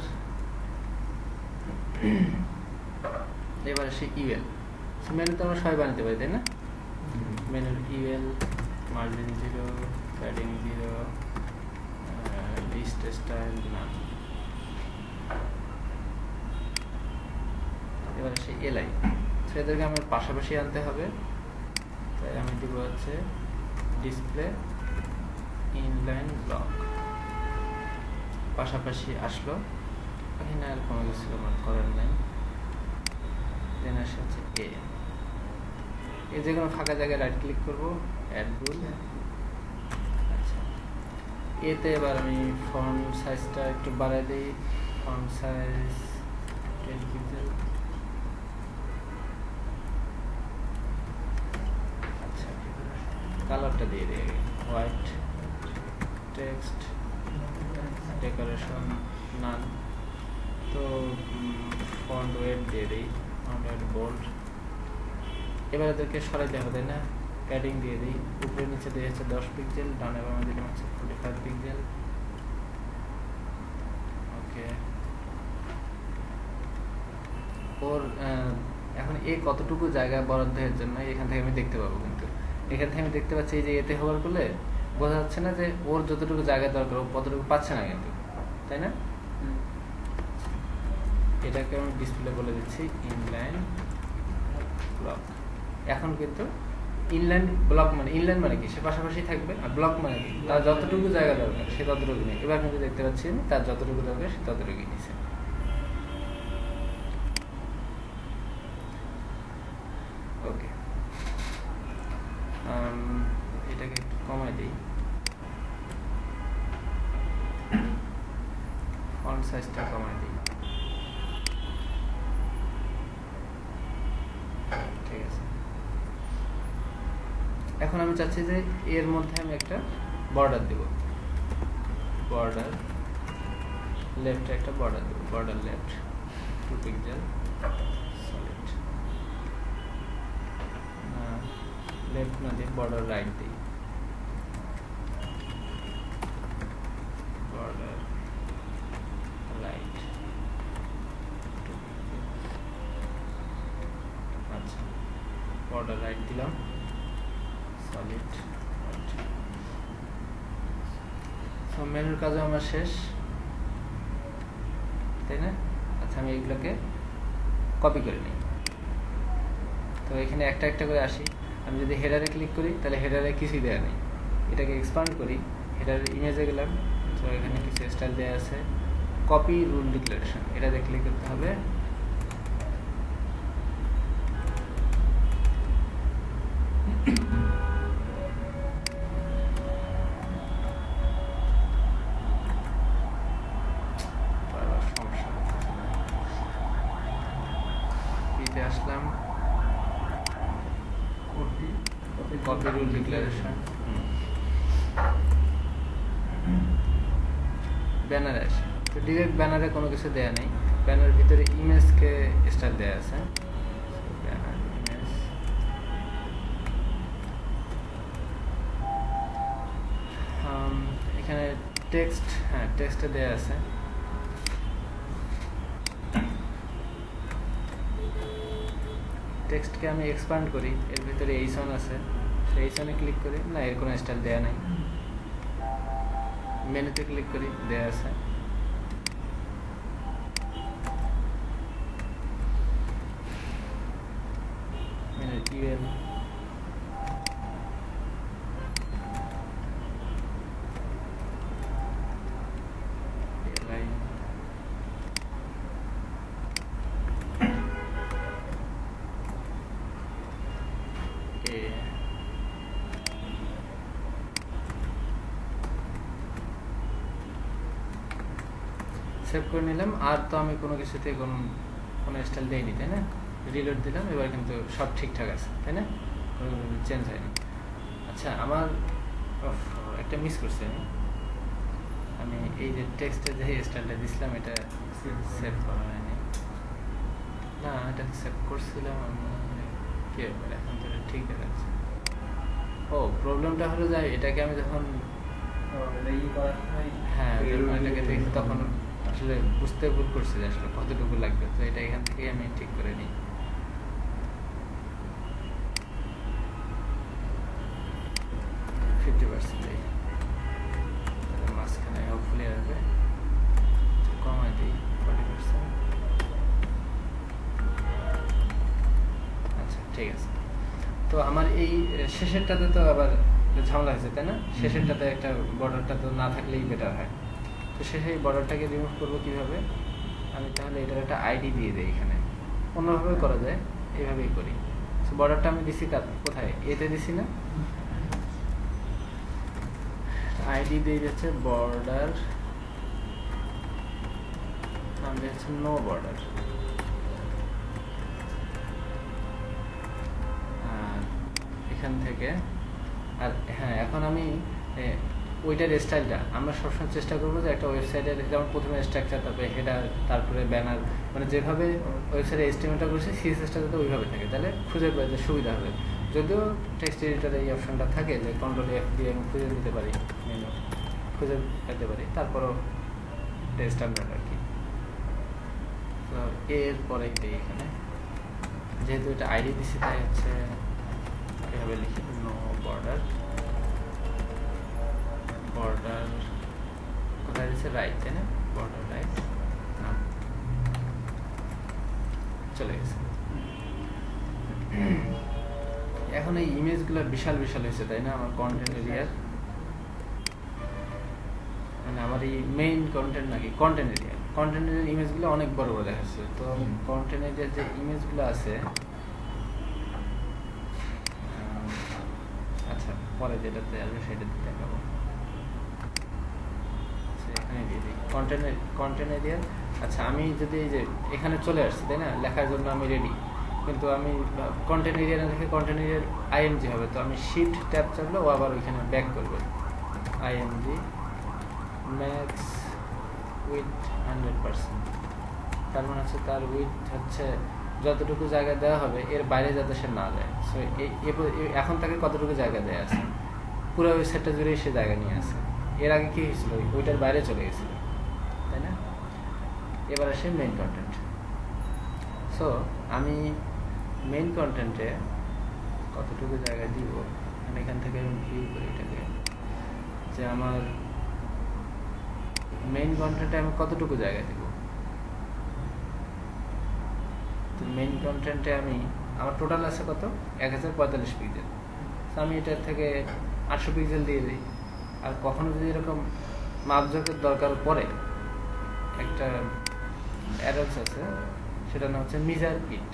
এবার সে ইউএল, মেনু তো আমরা সবাই বানাতে পারি, তাই না? মেনুর UL, margin 0, padding 0, list style না। এবার সে এলআই, সেটাকে আমার পাশাপাশি আনতে হবে। তাই আমি দিব হচ্ছে ডিসপ্লে ইনলাইন ব্লক, পাশাপাশি আসলো। এখানে আর কোনো কিছু আমার করার নাই। দেন আসে হচ্ছে যে কোনো ফাঁকা জায়গায় রাইট ক্লিক করবো, অ্যাড রুল। আচ্ছা, এতে এবার আমি ফন্ট সাইজটা একটু বাড়াই দিই। Font size 10 pixel. আচ্ছা, কালারটা দিয়ে দিই হোয়াইট। টেক্সট ডেকোরেশন নান। তো ফন্ট ওয়েট দিয়ে দিই, ফন্ট ওয়েট বোল্ড। এবার এদেরকে সরাইতে হবে, তাই না? প্যাডিং দিয়ে দিই, উপরে নিচে দিয়ে হচ্ছে 10 পিক্সেল, ডানে বামে দিলাম হচ্ছে 45 পিক্সেল। ওকে, ওর এখন এই কতটুকু জায়গা বরাদ্দের জন্য এখান থেকে আমি দেখতে পাবো। কিন্তু এখান থেকে আমি দেখতে পাচ্ছি এই যে এতে হওয়ার করলে বোঝা যাচ্ছে না যে ওর যতটুকু জায়গা দরকার ও কতটুকু পাচ্ছে না, কিন্তু তাই না? এটাকে আমি ডিসপ্লে বলে দিচ্ছি ইনলাইন ব্লক। এখন কিন্তু ইনলাইন ব্লক মানে ইনলাইন মানে কি, সে পাশাপাশি থাকবে, আর ব্লক মানে কি, তার যতটুকু জায়গা দরকার সে ততটুকু নেই। এবার কিন্তু দেখতে পাচ্ছি আমি তার যতটুকু দরকার সে ততটুকুই নিছে। ওকে, এটাকে একটু কমাই দিই, ফন্ট সাইজটা কমাই দিই। ঠিক আছে, এখন আমি চাচ্ছি যে এর মধ্যে আমি একটা বর্ডার দেব। বর্ডার লেফটে একটা বর্ডার দেব। Border left 2 pixel solid. Left না দিয়ে বর্ডার রাইট দিই। Border right. আচ্ছা, বর্ডার রাইট দিলাম, সলিড। সো মেনুর কাজও আমার শেষ, তাই না? আচ্ছা, আমি এগুলোকে কপি করে নিই। তো এখানে একটা একটা করে আসি। আমি যদি হেডারে ক্লিক করি তাহলে হেডারে কিছুই দেওয়া নেই। এটাকে এক্সপান্ড করি, হেডার ইমেজে গেলাম। তো এখানে কিছু স্টাইল দেওয়া আছে। কপি রুল ডিক্লারেশন, এটাতে ক্লিক করতে হবে। আসলাম কপি রুল ডিক্লারেশন, ব্যানারে আসে। তো ডিরেক্ট ব্যানারে কোনো কিছু দেয়া নেই, ব্যানারের ভিতরে ইমেজকে স্টাইল দেয়া আছে। ব্যানার ইমেজ, এখানে টেক্সট, হ্যাঁ টেক্সটে দেয়া আছে। টেক্সটকে আমি এক্সপ্যান্ড করি, এর ভিতরে এইচন আছে, সেই এইচনে ক্লিক করি, না এর কোনো স্টাইল দেওয়া নাই। মেনুতে ক্লিক করি, দেওয়া আছে। ইউএল সেভ করে নিলাম। আর তো আমি কোনো কিছুতে কোনো স্টাইল দেইনি, তাই না? রিলোড দিলাম, এবার কিন্তু সব ঠিকঠাক আছে, তাই না? কোনো চেঞ্জ হয়নি। আচ্ছা, আমার একটা মিস করছি আমি এই যে টেক্সটের যে স্টাইলটা দিছিলাম এটা সেভ করা হয়নি। না, এটা সেভ করছিলাম আমি, কি ব্যাপার, এখন তো এটা ঠিক দেখাচ্ছে। ও, প্রবলেমটা হলো যে এটাকে আমি যখন হ্যাঁ যখন এটাকে দেখি তখন আসলে বুঝতে ভুল করছি যে আসলে কতটুকু লাগবে, তো এটা এখান থেকেই আমি ঠিক করে নিই। মাঝখানে হোপফুলি আসবে, কমাই দিই 40%। আচ্ছা, ঠিক আছে। তো আমার এই শেষেরটাতে তো আবার ঝামেলা হয়েছে, তাই না? শেষেরটাতে একটা বর্ডারটা তো না থাকলেই বেটার হয়। তো শেষে এই বর্ডারটাকে রিমুভ করবো কীভাবে? আমি তাহলে এটার একটা আইডি দিয়ে দিই এখানে। অন্যভাবেও করা যায়, এইভাবেই করি। বর্ডারটা আমি দিছি কোথায়? এতে দিছি না? আইডি দিয়ে যাচ্ছে বর্ডার, নাম দিয়েছে নো বর্ডার। আর এখান থেকে আর হ্যাঁ, এখন আমি ওইটার স্টাইলটা আমরা সবসময় চেষ্টা করবো যে একটা ওয়েবসাইটের যেমন প্রথমে স্ট্রাকচার, তারপরে হেডার, তারপরে ব্যানার, মানে যেভাবে ওয়েবসাইটে এস্টিমেটটা করছি সিএসএসটা যাতে ওইভাবে থাকে, তাহলে খুঁজে পেতে সুবিধা হবে। যদিও টেক্সট এডিটরে এই অপশনটা থাকে যে কন্ট্রোল এফ দিয়ে আমি খুঁজে দিতে পারি, মেনু খুঁজে পেতে পারি, তারপরও এটা স্ট্যান্ডার্ড আর কি। তো এরপরে দিই এখানে, যেহেতু এটা আইডি দিচ্ছি তাই হচ্ছে এভাবে লিখি নো বর্ডার। বর্ডার কোথায় দিচ্ছে? রাইট, তাই না? বর্ডার রাইট, চলে গেছে। এখন এই ইমেজগুলো বিশাল বিশাল হয়েছে, তাই না? আমার কন্টেন্ট এরিয়ার, মানে আমার এই মেইন কন্টেন্ট নাকি কন্টেন্ট এরিয়া, কন্টেন্ট এরিয়ার ইমেজগুলো অনেক বড় বড় দেখাচ্ছে। তো আমি কন্টেন্ট এরিয়ার যে ইমেজগুলো আছে, আচ্ছা পরে যেটাতে আসবে সেটাতে দেখাবো। এখানে দিয়ে দিই কন্টেন্ট এরিয়ার। আচ্ছা, আমি যদি এই যে এখানে চলে আসছি, তাই না? লেখার জন্য আমি রেডি, কিন্তু আমি কন্টেন্ট এরিয়া না দেখে কন্টেন্ট এরিয়ার আইএমজি হবে, তো আমি শিফট ট্যাব চাপলে ও আবার ওইখানে ব্যাক করবে। আইএমজি ম্যাক্স উইথ 100%, তার মানে হচ্ছে তার উইথ হচ্ছে যতটুকু জায়গা দেওয়া হবে এর বাইরে যাতে সে না যায়। সো এখন তাকে কতটুকু জায়গা দেওয়া আছে, পুরো ওয়েবসাইটটা জুড়েই সে জায়গা নিয়ে আসে। এর আগে কি হয়েছিল? ওইটার বাইরে চলে গেছিল, তাই না? এবার আসে মেইন কন্টেন্ট। সো আমি মেইন কন্টেন্টে কতটুকু জায়গা দিব, আমি এখান থেকে আমি ভিউ করি এটাকে, যে আমার মেইন কন্টেন্টে আমি কতটুকু জায়গা দিব। তো মেইন কন্টেন্টে আমার টোটাল আছে কত? 1045 পিক্সেল। তো আমি এটার থেকে 800 পিক্সেল দিয়ে দিই। আর কখনো যদি এরকম মাপজোকের দরকার পড়ে, একটা অ্যাডালস আছে, সেটা নাম হচ্ছে মিজার ইট।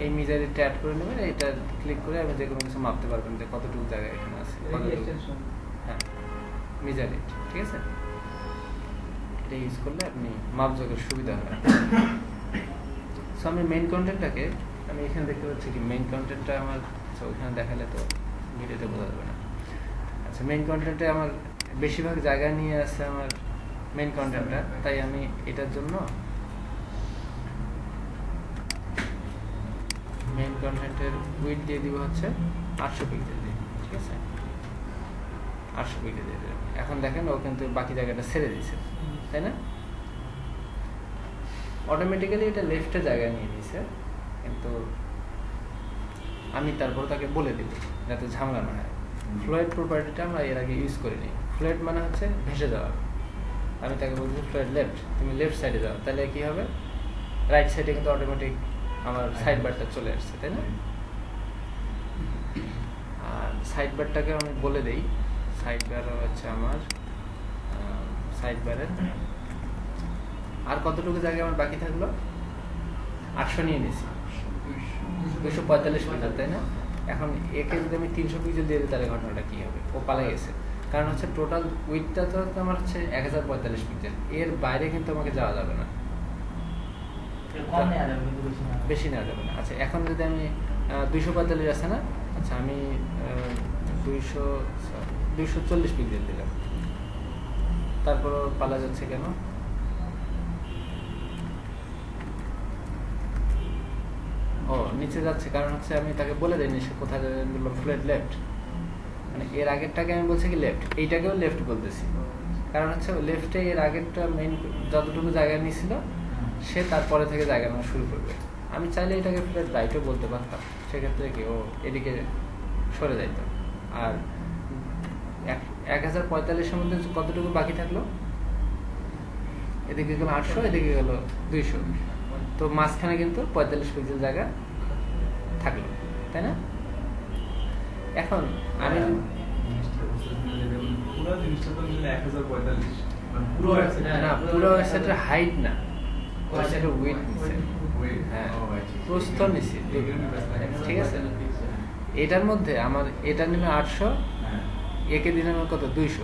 এই মিজার ইটটা অ্যাড করে নেবেন, এটা ক্লিক করে আপনি যে কোনো কিছু মাপতে পারবেন যে কতটুকু জায়গা এখানে আছে। হ্যাঁ, মিজার ইট, ঠিক আছে? এটা ইউজ করলে আপনি মাপজোকের সুবিধা হয়। সো আমি মেইন কন্টেন্টটাকে আমি এখানে দেখতে পাচ্ছি কি মেইন কন্টেন্টটা আমার ওইখানে দেখালে তো ভিডিওতে বোঝা যাবে না। আচ্ছা, মেইন কন্টেন্টে আমার বেশিরভাগ জায়গা নিয়ে আছে আমার মেইন কন্টেন্টটা, তাই আমি এটার জন্য মেইন কন্টেন্টের উইডথ দিয়ে দিব হচ্ছে 800 পিক্সেল দিয়ে, ঠিক আছে? 800 পিক্সেল দিয়ে দিলাম। এখন দেখেন ও কিন্তু বাকি জায়গাটা ছেড়ে দিয়েছে, তাই না? অটোমেটিক্যালি এটা লেফটে জায়গা নিয়ে নিয়েছে, কিন্তু আমি তারপর তাকে বলে দিব যাতে ঝামেলা না হয়। ফ্লোয়েড প্রপার্টিটা আমরা এর আগে ইউজ করিনি। ফ্লোয়েড মানে হচ্ছে ভেসে যাওয়া। আমি তাকে বলছি ফ্লোয়েড লেফট, তুমি লেফট সাইডে যাও, তাহলে কি হবে, রাইট সাইডে কিন্তু অটোমেটিক আমার সাইড বারটা চলে আসছে, তাই না? আর সাইড বারটাকে আমি বলে দেই, সাইড বার হচ্ছে আমার সাইড বারের আর কতটুকু জায়গা আমার বাকি থাকলো, 800 নিয়ে নিয়েছি, 245 পিক্সেল, তাই না? এখন একে যদি আমি 300 পিক্সেল দিয়ে দিই তাহলে ঘটনাটা কি হবে? ও পালাই গেছে, কারণ হচ্ছে টোটাল উইথটা তো আমার হচ্ছে 1045 পিক্সেল, এর বাইরে কিন্তু আমাকে যাওয়া যাবে না, কম নেওয়া যাবে কিন্তু বেশি বেশি নেওয়া যাবে। নেওয়া যাবে না। আচ্ছা, এখন যদি আমি 245 আছে না, আচ্ছা আমি 240 পিক্সেল দিলাম, তারপরও পালা যাচ্ছে কেন? ও নিচে যাচ্ছে কারণ হচ্ছে আমি তাকে বলে দিইনি সে কোথায় যাবে, আমি বললাম ফ্ল্যাট লেফট, মানে এর আগেরটাকে আমি বলছি কি লেফট, এইটাকেও লেফট বলতেছি, কারণ হচ্ছে লেফটে এর আগেরটা মেইন যতটুকু জায়গা নিয়েছিল সে তারপরে থেকে জায়গা নেওয়া শুরু করবে। আমি চাইলে এটাকে ফ্ল্যাট রাইটও বলতে পারতাম, সেক্ষেত্রে কি ও এদিকে সরে যাইত। আর 1045-এর মধ্যে কতটুকু বাকি থাকলো, এদিকে গেল 800, এদিকে গেল 200, তো মাঝখানে কিন্তু 45 পিক্সেল জায়গা থাকলো, তাই না? এখন আমি পুরো জিনিসটা তো মিলে 1045, মানে পুরো না, পুরো ওয়েবসাইটের হাইট না, ওয়েবসাইটের উইডথ নিছে, হ্যাঁ প্রস্থ নিছি, ঠিক আছে? এটার মধ্যে আমার এটা নিলাম 800, একে দিলাম কত 200,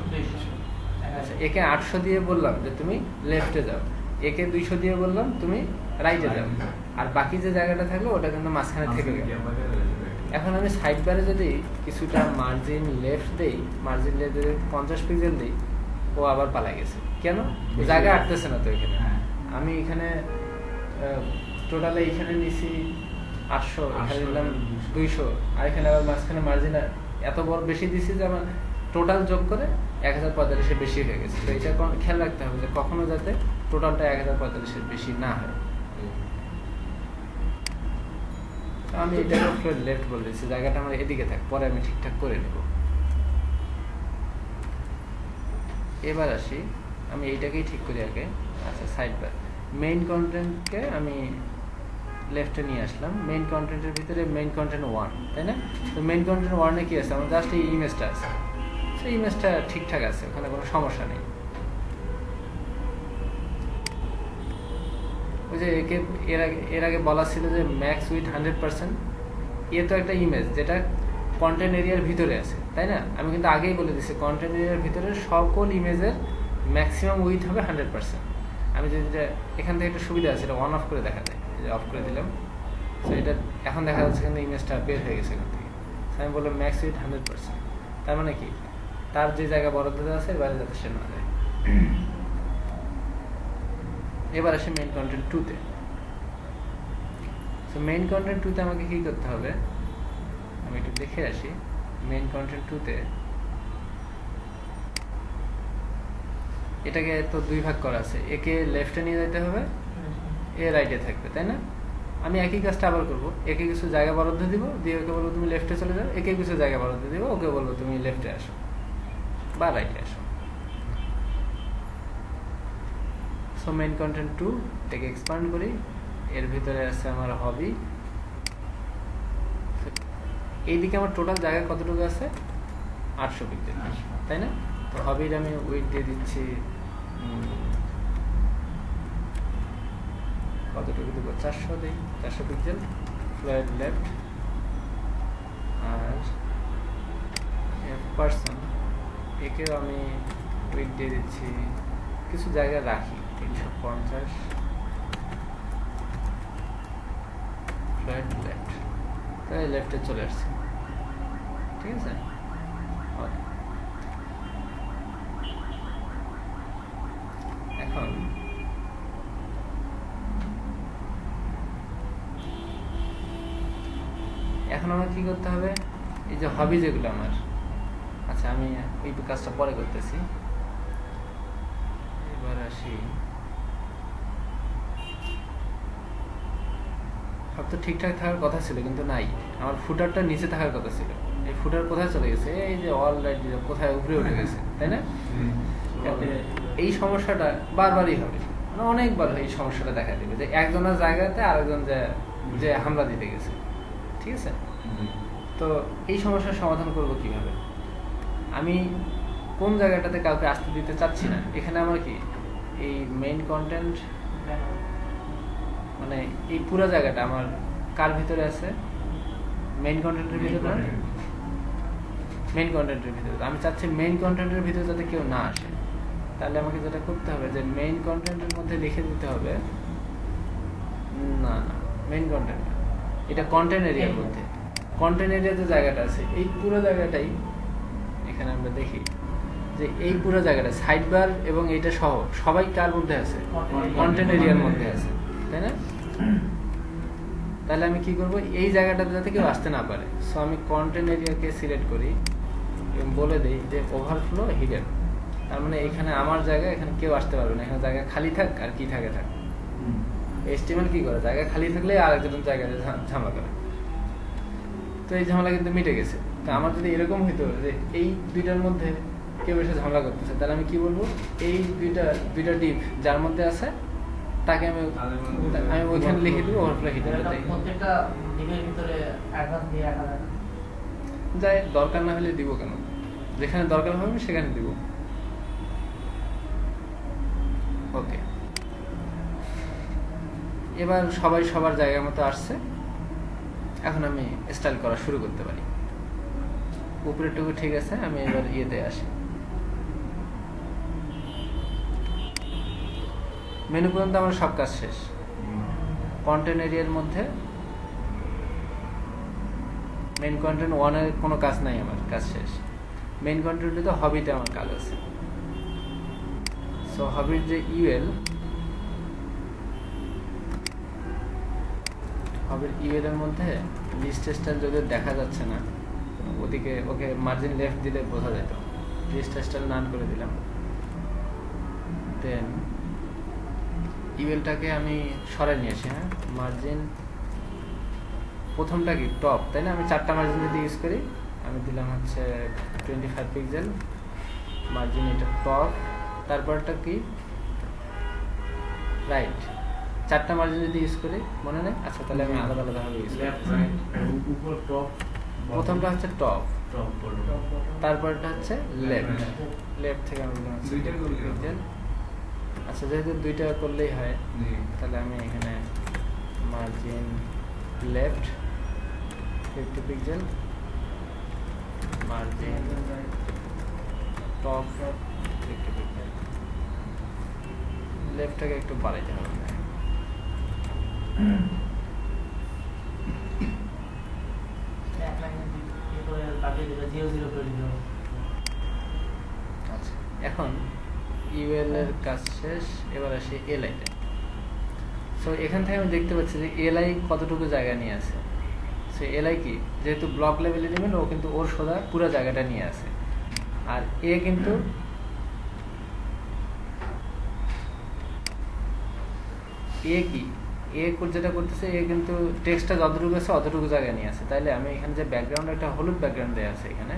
আচ্ছা একে 800 দিয়ে বললাম যে তুমি লেফটে যাও, একে 200 দিয়ে বললাম তুমি রাইটে যাও, আর বাকি যে জায়গাটা থাকলো ওটা কিন্তু মাঝখানে থেকে গেল। এখন আমি সাইড বারে যদি কিছুটা মার্জিন লেফট দেই, মার্জিন লেফট যদি 50 পিক্সেল দিই, ও আবার পালা গেছে, কেন? জায়গা আটতেছে না তো এখানে। আমি এখানে টোটালে এইখানে নিছি 800, এখানে দিলাম 200, আর এখানে আবার মাঝখানে মার্জিন এত বড় বেশি দিছি যে আমার টোটাল যোগ করে 1045-এর বেশি হয়ে গেছে। তো এটা খেয়াল রাখতে হবে যে কখনো যাতে টোটালটা 1045-এর বেশি না হয়। আমি এটাকে লেফট বলে দিচ্ছি, জায়গাটা আমার এদিকে থাক, পরে আমি ঠিকঠাক করে নেব। এবার আসি, আমি এইটাকেই ঠিক করি আগে। আচ্ছা, সাইড বার মেইন কন্টেন্টকে আমি লেফটে নিয়ে আসলাম। মেইন কন্টেন্টের ভিতরে মেইন কন্টেন্ট 1, তাই না? তো মেইন কন্টেন্ট 1-এ কি আছে, আমার জাস্ট এই ইমেজটা আছে, সেই ইমেজটা ঠিকঠাক আছে, ওখানে কোনো সমস্যা নেই। ওই যে একে এর আগে বলা ছিল যে ম্যাক্স উইথ 100%, এ তো একটা ইমেজ যেটা কন্টেন্ট এরিয়ার ভিতরে আছে, তাই না? আমি কিন্তু আগেই বলে দিচ্ছি কন্টেন্ট এরিয়ার ভিতরে সকল ইমেজের ম্যাক্সিমাম উইথ হবে 100%। আমি যদি এখান থেকে একটা সুবিধা আছে, এটা অন অফ করে দেখা যায়, অফ করে দিলাম, তো এটা এখন দেখা যাচ্ছে কিন্তু ইমেজটা বের হয়ে গেছে এখান থেকে। আমি বললাম ম্যাক্স উইথ 100%, তার মানে কি তার যে জায়গা বরাদ্দ দেওয়া আছে এর বাইরে যাতে সে না যায়। এবার আসে মেইন কন্টেন্ট 2-তে। সো মেইন কন্টেন্ট 2-তে আমাকে কি করতে হবে, আমি একটু দেখে আসি। মেইন কন্টেন্ট 2-তে এটাকে তো দুই ভাগ করা আছে, একে লেফটে নিয়ে যেতে হবে, এ রাইটে থাকবে, তাই না? আমি একই কাজটা আবার করবো, একে কিছু জায়গা বরাদ্দ দিব, দিয়ে ওকে বলবো তুমি লেফটে চলে যাও, একে কিছু জায়গা বরাদ্দ দিব, ওকে বলবো তুমি লেফটে আসো বা রাইটে আসো। সো মেইন কন্টেন্ট 2 থেকে এক্সপান্ড করি, এর ভিতরে আছে আমার হবি। এইদিকে আমার টোটাল জায়গা কতটুকু আছে, 800 পিক্সেল, তাই না? তো হবির আমি উইডথ দিয়ে দিচ্ছি কতটুকু দেবো, 400 দিই, 400 পিক্সেল, ফ্লোয়েড লেফট। আর পার্সন, একেও আমি উইডথ দিয়ে দিচ্ছি, কিছু জায়গা রাখি 350, ফ্লোয়েড লেফট, তাই লেফটে চলে আসছে, ঠিক আছে? এখন আমার কি করতে হবে, এই যে হবি যেগুলো আমার, আচ্ছা আমি ওই কাজটা পরে করতেছি। এবার আসি সব তো ঠিকঠাক থাকার কথা ছিল, কিন্তু নাই, আমার ফুটারটা নিচে থাকার কথা ছিল। এই ফুটার কোথায় চলে গেছে? এই যে অল লাইট কোথায় উপরে উঠে গেছে, তাই না? এই সমস্যাটা বারবারই হবে, মানে অনেকবার এই সমস্যাটা দেখা দেবে যে একজনের জায়গাতে আরেকজন যে হামলা দিতে গেছে। ঠিক আছে, তো এই সমস্যার সমাধান করব কিভাবে? আমি কোন জায়গাটাতে কাউকে আসতে দিতে চাচ্ছি না, এখানে আমার কি এই মেইন কন্টেন্ট, মানে এই পুরো জায়গাটা আমার কার ভিতরে আছে? মেইন কন্টেন্টের ভিতরে না? মেইন কন্টেন্টের ভিতরে। আমি চাচ্ছি মেইন কন্টেন্টের ভিতরে যাতে কেউ না আসে। তাহলে আমাকে যেটা করতে হবে যে মেইন কন্টেন্টের মধ্যে লিখে দিতে হবে, না না মেইন কন্টেন্ট, এটা কন্টেন্ট এরিয়ার মধ্যে। কন্টেন্ট এরিয়া যে জায়গাটা আছে, এই পুরো জায়গাটাই এখানে আমরা দেখি যে এই পুরো জায়গাটা সাইড বার এবং এইটা সহ সবাই কার মধ্যে আছে? কন্টেন্ট এরিয়ার মধ্যে আছে, তাই না? তাহলে আমি কি করব, এই জায়গাটাতে যাতে কেউ আসতে না পারে। সো আমি কন্টেন্ট এরিয়াকে সিলেক্ট করি এবং বলে দিই যে ওভারফ্লো হিডেন। তার মানে এখানে আমার জায়গা, এখানে কেউ আসতে পারবে না, এখানে জায়গা খালি থাক আর কি থাকে থাক। HTML কি করে, জায়গা খালি থাকলে আরেকজন জায়গায় ঝামেলা করে। তো এই ঝামেলা কিন্তু মিটে গেছে। তো আমার যদি এরকম হইতো যে এই দুইটার মধ্যে কেউ এসে ঝামেলা করতেছে, তাহলে আমি কি বলবো, এই দুইটা ডিপ যার মধ্যে আছে তাকে আমি ওইখানে লিখে দেবো ওভারফ্লো হিডেন। প্রত্যেকটা ডিপের ভিতরে অ্যাডভান্স দিয়ে রাখা যায়, যাই দরকার না হলে দিব কেন, যেখানে দরকার হবে আমি সেখানে দিব। ওকে, এবার সবাই সবার জায়গার মতো আসছে, এখন আমি স্টাইল করা শুরু করতে পারি। উপরেরটুকু ঠিক আছে, আমি এবার ইয়েতে আসি, মেনু পর্যন্ত আমার সব কাজ শেষ। কন্টেন্ট এরিয়ার মধ্যে মেইন কন্টেন্ট 1 এর কোনো কাজ নাই, আমার কাজ শেষ। মেইন কন্টেন্টে তো হবিতে আমার কাজ আছে। সো হবির যে ইউএল, হবির ইউএল এর মধ্যে লিস্ট স্টাইল যদি দেখা যাচ্ছে না, ওদিকে ওকে মার্জিন লেফট দিলে বোঝা যেত। লিস্ট স্টাইল নান করে দিলাম। দেন ইউএলটাকে আমি সরাই নিয়ে আসি। হ্যাঁ, মার্জিন প্রথমটা কি টপ, তাই না? আমি 4টা মার্জিন যদি ইউজ করি, আমি দিলাম হচ্ছে 25 পিক্সেল মার্জিন, এটা টপ। তারপরটা কি রাইট, 4টা মার্জিন যদি ইউজ করি, মনে নেই? আচ্ছা, তাহলে আমি আলাদা আলাদাভাবে ইউজ করি। প্রথমটা হচ্ছে টপ, তারপরটা হচ্ছে লেফট। লেফট থেকে আমি দিলাম হচ্ছে 50 পিক্সেল। আচ্ছা, যেহেতু দুইটা করলেই হয়, তাহলে আমি এখানে margin left 50 pixel, margin top 50 pixel. লেফটটাকে একটু বাড়াইতে হবে। আচ্ছা, এখন ইউএল এর কাজ শেষ, এবার আসি এলআইতে। সো এখান থেকে আমি দেখতে পাচ্ছি যে এলআই কতটুকু জায়গা নিয়ে আছে। সো এলআই কি, যেহেতু ব্লক লেভেলে নেবেন, ও কিন্তু ওর সোজা পুরো জায়গাটা নিয়ে আছে। আর এ কিন্তু কি যেটা করতেছে, এ কিন্তু টেক্সটটা যতটুকু আছে অতটুকু জায়গা নিয়ে আছে। তাইলে আমি এখানে যে ব্যাকগ্রাউন্ড, একটা হলুদ ব্যাকগ্রাউন্ড দেওয়া আছে এখানে,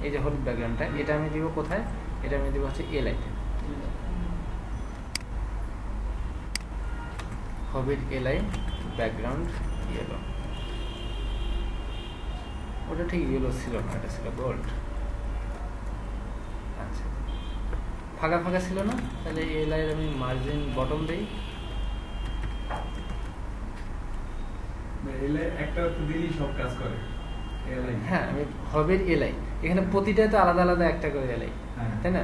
এই যে হলুদ ব্যাকগ্রাউন্ডটা, এটা আমি দিব কোথায়? এটা আমি দিব হচ্ছে এলআইতে। হবির এলআই ব্যাকগ্রাউন্ড ইয়েলো, ওটা ঠিক ইয়েলো ছিল না, এটা ছিল গোল্ড। আচ্ছা, ফাঁকা ফাঁকা ছিল না, তাহলে এলআই আমি মার্জিন বটম দিই। একটা দিলেই সব কাজ করে। হ্যাঁ, আমি হবির এলআই, এখানে প্রতিটাই তো আলাদা আলাদা একটা করে এলআই, তাই না?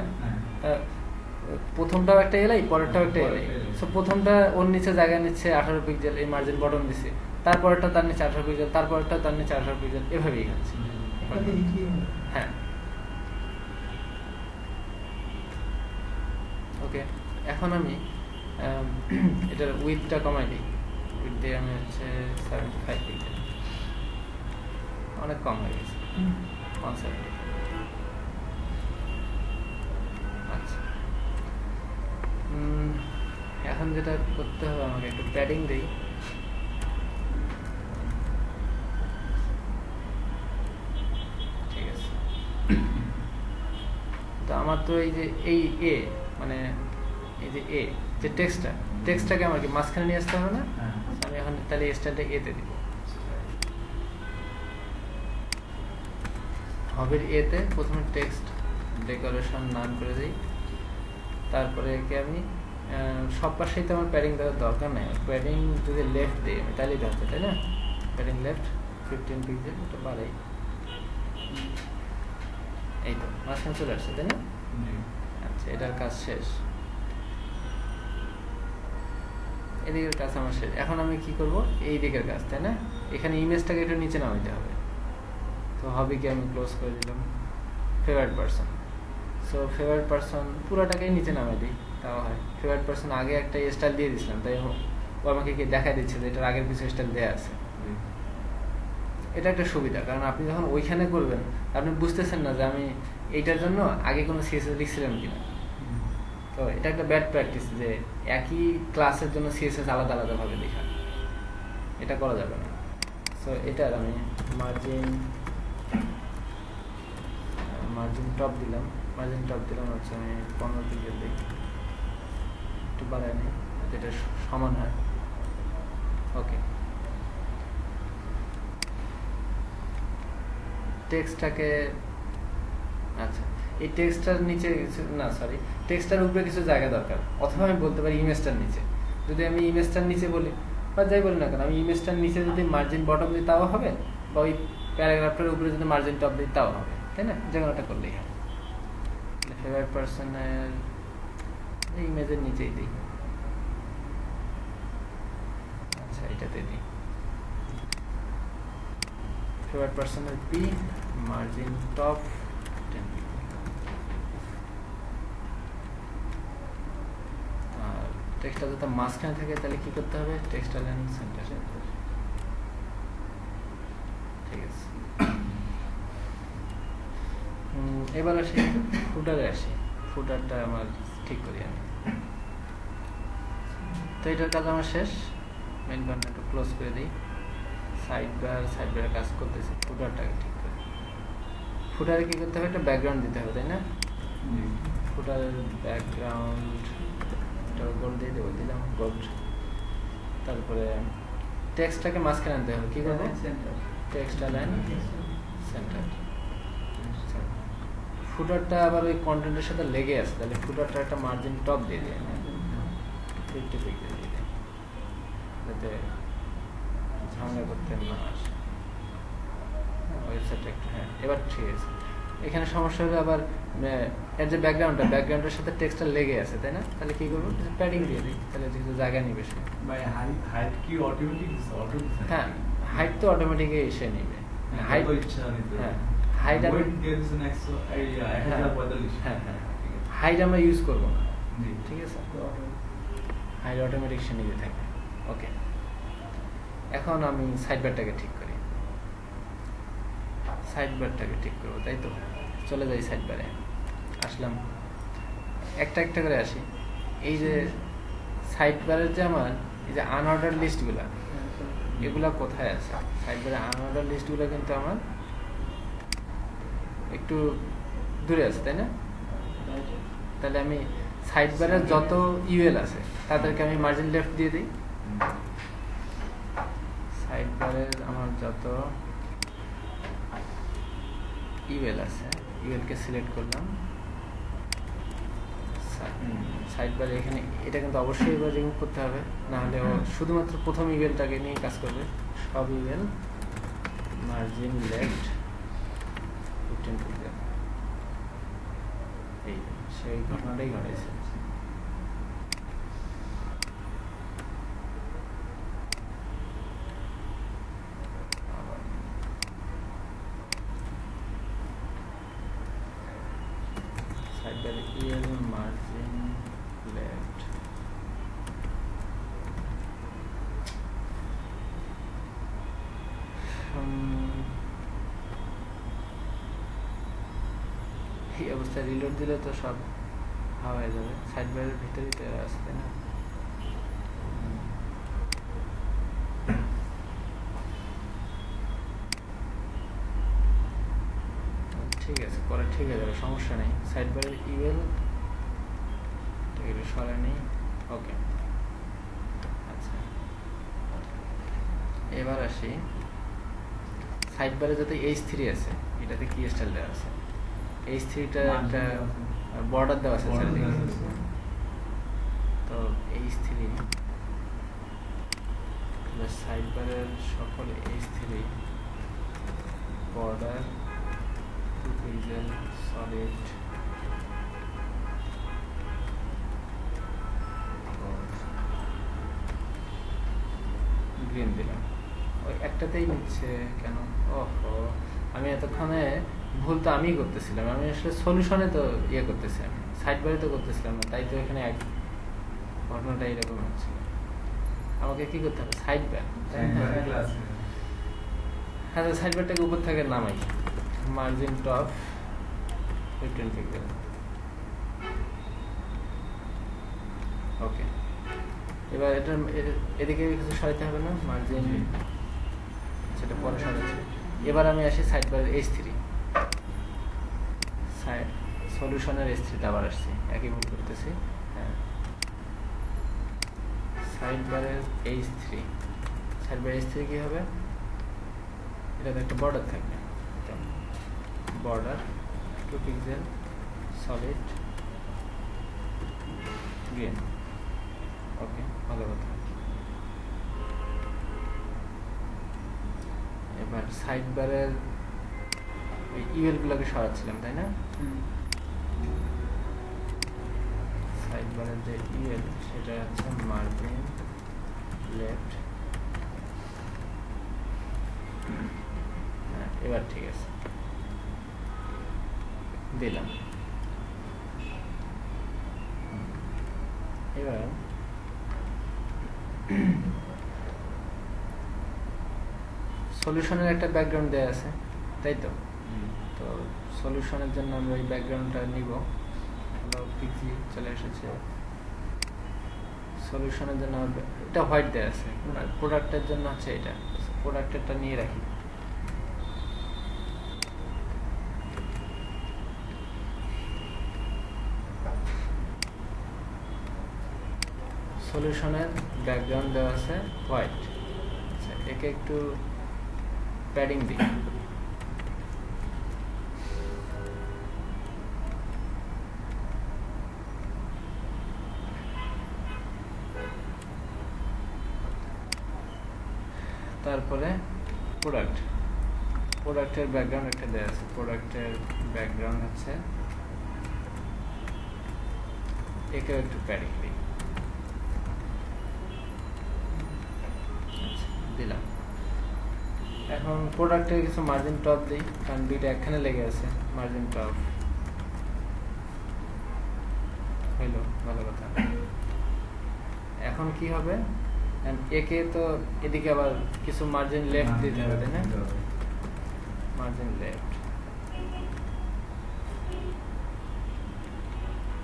প্রথমটাও একটা এলআই, পরেরটাও একটা এলআই। সো প্রথমটা ওর নিচে জায়গা নিচ্ছে 18 পিক্সেল, এই মার্জিন বটম দিচ্ছে। তারপরেরটা তার নিচে 18 পিক্সেল, তারপরেরটা তার নিচে 18 পিক্সেল, এভাবেই হচ্ছে। হ্যাঁ, ওকে। এখন আমি এটার উইথটা কমাই দিই। উইথ দিয়ে আমি হচ্ছে 75 পিক্সেল, অনেক কম হয়ে গেছে, 170। আচ্ছা, এখন যেটা করতে হবে, আমাকে একটু প্যাডিং দিই। তো আমার তো এই যে এই এ মানে এই যে এ যে টেক্সটটাকে আমার কি মাঝখানে নিয়ে আসতে হবে না? হ্যাঁ। আমি এখন তাহলে স্টাইলটা এতে দিব, হবির এতে প্রথমে টেক্সট ডেকোরেশন নাম করে দিই, তারপরে একে আমি সব পাশেই তো আমার প্যাডিং দেওয়ার দরকার নেই, প্যাডিং যদি লেফট দিই আমি তাহলেই তো হচ্ছে, তাই না? প্যাডিং লেফট 15 পিক্সেল, এটা বাড়াই, এই তো মাঝখানে চলে আসছে, তাই না? আচ্ছা, এটার কাজ শেষ, এদিকের কাজ আমার শেষ। এখন আমি কি করব, এই দিকের কাজ, তাই না? এখানে ইমেজটাকে একটু নিচে নামাইতে হবে, তো হবিকে আমি ক্লোজ করে দিলাম, favourite person. So favourite person পুরোটাকেই নিচে নামাই দিই, তাও হয়। ফেভারিট পারসন আগে একটা স্টাইল দিয়ে দিয়েছিলাম, তাই ও আমাকে কি দেখাই দিচ্ছে যে এটার আগের কিছু স্টাইল দেওয়া আছে। এটা একটা সুবিধা, কারণ আপনি যখন ওইখানে করবেন আপনি বুঝতেছেন না যে আমি এইটার জন্য আগে কোনো সিএসএস লিখছিলাম কিনা। তো এটা একটা ব্যাড প্র্যাকটিস যে একই ক্লাসের জন্য সিএসএস আলাদা আলাদাভাবে লেখা, এটা করা যাবে না। সো এটার আমি মার্জিন টপ দিলাম, হচ্ছে আমি 15 পিক্সেল দিই, একটু বাড়াই নিই যেটা সমান হয়। ওকে, টেক্সটটাকে, আচ্ছা এই টেক্সটটার নিচে না, সরি, টেক্সটটার উপরে কিছু জায়গা দরকার, অথবা আমি বলতে পারি ইমেজটার নিচে। যদি আমি ইমেজটার নিচে বলি বা যাই বলি না কেন, আমি ইমেজটার নিচে যদি মার্জিন বটম দিই তাও হবে, বা ওই প্যারাগ্রাফটার উপরে যদি মার্জিন টপ দিই তাও হবে, তাই না? যে কোনোটা করলেই হয়। ফেভারিট পারসনের ইমেজের নিচেই দিই, আচ্ছা এটাতে দিই ফেভারিট পারসনের পি, মার্জিন টপ 10। আর টেক্সটটা যাতে মাঝখানে থাকে তাহলে কি করতে হবে, টেক্সট অ্যালাইন সেন্টার। ঠিক আছে, এবার আসি ফুটারে, ফুটারটা আমার ঠিক করি আমি। তো এটার কাজ আমার শেষ, মেইন কন্টেন্টটা ক্লোজ করে দিই, সাইড বারের কাজ করতেছি, ফুটারটাকে ঠিক করি। ফুটারে কি করতে হবে, একটা ব্যাকগ্রাউন্ড দিতে হবে, তাই না? ফুটারের ব্যাকগ্রাউন্ড গোল্ড দিয়ে দেবো, দিলাম গোল্ড। তারপরে টেক্সটটাকে মাঝখানে আনতে হবে, কি করবো, টেক্সট অ্যালাইন সেন্টার। ফুটারটা আবার ওই কন্টেন্টের সাথে লেগে আছে, তাহলে ফুটারটা একটা মার্জিন টপ দিয়ে দিই, 50 পিক্সেল দিয়ে দিই, যাতে ঝামেলা করতে না আসে ওয়েবসাইটটা একটু। হ্যাঁ, এবার ঠিক আছে। এখানে সমস্যা হবে আবার, এর যে ব্যাকগ্রাউন্ডের সাথে টেক্সটটা লেগে আছে, তাই না? তাহলে কি করবো, প্যাডিং দিয়ে দিই, তাহলে যেহেতু জায়গা নিবে সে। হাইট কি অটোমেটিক? হ্যাঁ, হাইট তো অটোমেটিকই এসে নিবে। হাইট, হ্যাঁ হাইট আমি, হ্যাঁ হাইট আমরা ইউজ করবো না, ঠিক আছে? হাইট অটোমেটিক সে নিজে থাকবে। ওকে, এখন আমি সাইড বারটাকে ঠিক করি, করবো, তাই তো? চলে যাই সাইড বারে, আসলাম, একটা করে আসি। এই যে সাইড বারের যে আমার এই যে আনঅর্ডার লিস্টগুলা, এগুলা কোথায় আছে? সাইড বারে আনঅর্ডার লিস্টগুলো কিন্তু আমার একটু দূরে আছে, তাই না? তাহলে আমি সাইড বারের যত ইউএল আছে তাদেরকে আমি মার্জিন লেফট দিয়ে দিই। সাইড বারের আমার যত ইউএল আছে, ইউএলকে সিলেক্ট করলাম, সাইড বারে এখানে এটা কিন্তু অবশ্যই এবার রিমুভ করতে হবে, না হলে ও শুধুমাত্র প্রথম ইউএলটাকে নিয়ে কাজ করবে। সব ইউএল মার্জিন লেফট 15 পিক্সেল, এই সেই ঘটনাটাই ঘটেছে। সাইড বারে ইউএল মার্জিন লেফট, এই অবস্থায় রিলোড দিলে তো সব হাওয়া হয়ে যাবে, সাইড বারের ভিতরেই তো আসবে না। ঠিক আছে, পরে ঠিক হয়ে যাবে, সমস্যা নেই। সাইড বারের ইউএল সরাই নেই। ওকে, আচ্ছা এবার আসি সাইড বারে যাতে H3 আছে, এটাতে কি স্টাইল দেওয়া আছে? H3টা একটা বর্ডার দেওয়া আছে চারিদিকে। তো H3 সাইড বারের সকল H3 border 2 pixel solid green দিলাম। ওই একটাতেই নিচ্ছে কেন? ওহো, আমি এতক্ষণে ভুল তো আমি করতেছিলাম। আমি আসলে সলিউশনে তো ইয়ে করতেছি, আমি সাইড বারে তো করতেছিলাম না, তাই তো এখানে এক ঘটনাটা এরকম হচ্ছিল। আমাকে কি করতে হবে? Side bar. হ্যাঁ, সাইড বারটাকে উপর থেকে নামাই, মার্জিন টপ 15 পিক্সেল। ওকে, এবার এটা এদিকে কিছু সরাইতে হবে না, মার্জিন সেটা পরে সরাচ্ছি। এবার আমি আসি সাইড বারের H3, সলিউশনের H3তে আবার আসছি, একই ভুল করতেছি। হ্যাঁ, সাইড বারের H3, সাইড বারের H3 কি হবে? এটাতে একটা বর্ডার থাকবে, বর্ডার 2 পিক্সেল সলিড গ্রিন। ওকে, ভালো কথা। এবার সাইড বারের ইউএল গুলোকে সরাচ্ছিলাম, তাই না? সাইড বারের যে ইউএল সেটা হচ্ছে মার্জিন লেফট। হ্যাঁ, এবার ঠিক আছে, দিলাম। এবার সলিউশনের একটা ব্যাকগ্রাউন্ড দেওয়া আছে, তাই তো? তো সলিউশনের জন্য আমরা এই ব্যাকগ্রাউন্ডটা নিব। হলো পিক্সি চলে এসেছে। সলিউশনের জন্য এটা হোয়াইট দেওয়া আছে, প্রোডাক্টের জন্য হচ্ছে এটা, প্রোডাক্টেরটা নিয়ে রাখি। সলিউশনের ব্যাকগ্রাউন্ড দেওয়া আছে হোয়াইট। আচ্ছা, একে একটু প্যাডিং দিই। তারপরে প্রোডাক্টের ব্যাকগ্রাউন্ড একটা দেওয়া আছে, প্রোডাক্টের ব্যাকগ্রাউন্ড হচ্ছে, একেও একটু প্যাডিং দিই। দিলাম। এখন প্রোডাক্টের কিছু মার্জিন টপ দিই, কারণ দুইটা একখানে লেগে আছে। মার্জিন টপ হইলো, ভালো কথা। এখন কি হবে? একে তো এদিকে আবার কিছু মার্জিন লেফট দিতে হবে, তাই না? Margin left.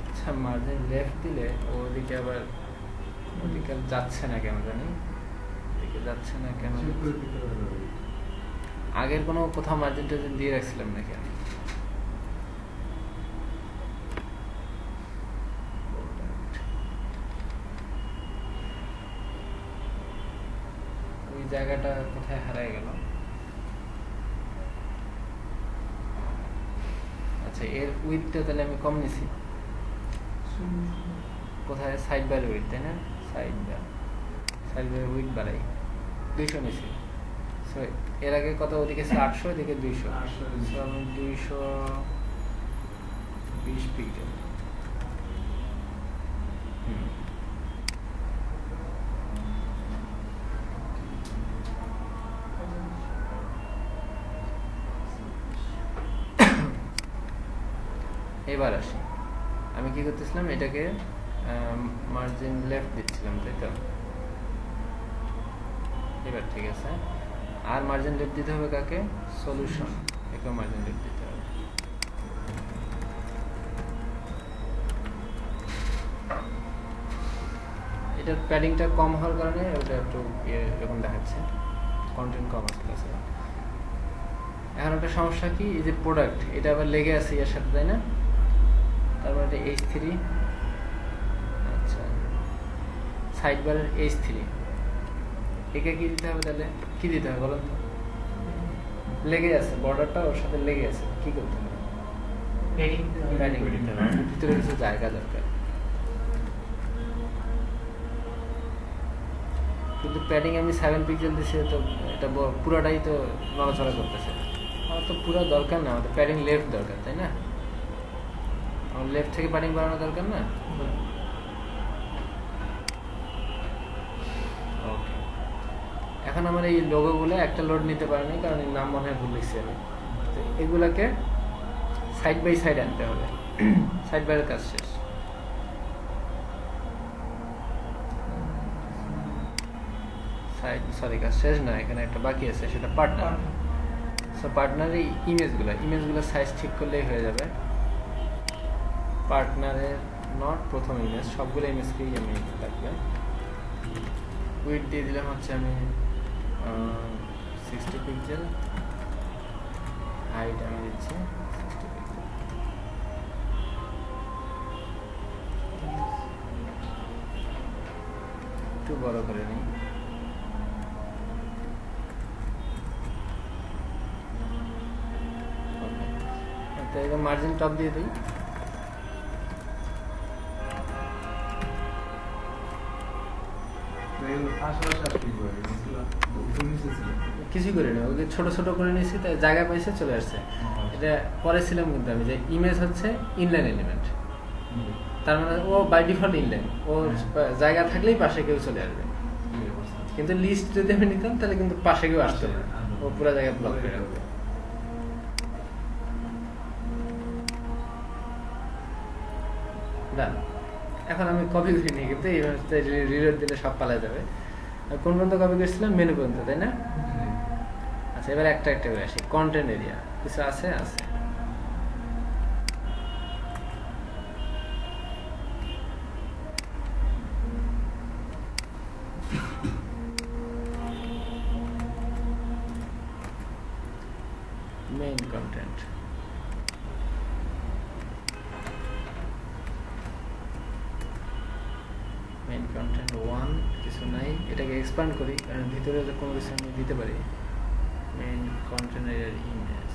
আচ্ছা, মার্জিন লেফট দিলে ওদিকে আবার ওদিকে যাচ্ছে না কেন জানি, যাচ্ছে না কেন? আগের কোনো কোথাও মার্জিন টার্জিন দিয়ে রাখছিলাম নাকি আমি? ওই জায়গাটা কোথায় হারাই গেল? আচ্ছা, এর উইথটা তাহলে আমি কম নিছি। কোথায়? সাইড বারের উইথ, তাই না? সাইড বারের উইথ বাড়াই 200 নিছি। এর আগে কত? ওদিকে 800, এদিকে 200। আমি 220 পিক্সেল। এবার আসি, আমি কি করতেছিলাম? এটাকে মার্জিন লেফট দিচ্ছিলাম, তাই তো? এবার ঠিক আছে। আর মার্জিন লেফট দিতে হবে কাকে? সলিউশন, একে মার্জিন লেফট দিতে হবে। এটার প্যাডিংটা কম হওয়ার কারণে ওটা একটু এরকম দেখাচ্ছে, কন্টেন্ট কম আসতেছে। এখন একটা সমস্যা কি, এই যে প্রোডাক্ট এটা আবার লেগে আছে এর সাথে, তাই না? তারপর এটা H3, আচ্ছা সাইড বারের H3, একে কি দিতে হবে তাহলে? কি দিতে হবে বলুন তো? লেগে আছে, বর্ডারটা ওর সাথে লেগে আছে, কি করতে হবে? প্যাডিং দিতে হবে, ভিতরে কিছু জায়গা দরকার। কিন্তু প্যাডিং আমি 7 পিক্সেল দিছি, তো এটা পুরোটাই তো নড়াচড়া করতেছে। আমার তো পুরো দরকার না, আমাদের প্যাডিং লেফট দরকার, তাই না? আমার লেফট থেকে প্যাডিং বাড়ানো দরকার না? ওকে, এখন আমার এই লোগোগুলো একটা লোড নিতে পারেনি, কারণ এর নাম মনে হয় ভুল লিখছি আমি। তো এগুলাকে সাইড বাই সাইড আনতে হবে। সাইড বাইয়ের কাজ শেষ। সরি, কাজ শেষ না, এখানে একটা বাকি আছে, সেটা পার্টনার। সো পার্টনারের ইমেজগুলো সাইজ ঠিক করলেই হয়ে যাবে। পার্টনারের নট প্রথম ইমেজ, সবগুলো ইমেজকেই আমি লাগবে। উইডথ দিয়ে দিলাম হচ্ছে আমি 60 পিক্সেল, হাইট আমি দিচ্ছি 60 পিক্সেল। একটু বড় করে নিই। মার্জিন টপ দিয়ে দিই। কিছুই করি না, ওকে ছোট ছোট করে নিয়েছি, তাই জায়গা পাইছে চলে আসছে। এটা পরেছিলাম কিন্তু আমি, যে ইমেজ হচ্ছে ইনলাইন এলিমেন্ট, তার মানে ও বাই ডিফল্ট ইনলাইন, ও জায়গা থাকলেই পাশে কেউ চলে আসবে। কিন্তু লিস্ট যদি আমি নিতাম তাহলে কিন্তু পাশে কেউ আসতো না, ও পুরো জায়গা ব্লক করে রাখবে। ডান। এখন আমি কপি করে নিই, কিন্তু এইভাবে রিলোড দিলে সব পালা যাবে। কোন পর্যন্ত কপি করেছিলাম? মেনু পর্যন্ত, তাই না? আচ্ছা, এবার একটা একটা করে আসি। কন্টেন্ট এরিয়া কিছু আছে? মেইন কন্টেন্ট, মেইন কন্টেন্ট 1, কিছু নাই। এটাকে এক্সপ্যান্ড করি, কারণ ভিতরে কোনো কিছু আমি দিতে পারি। মেইন কন্টেন্ট এরিয়ার ইমেজ,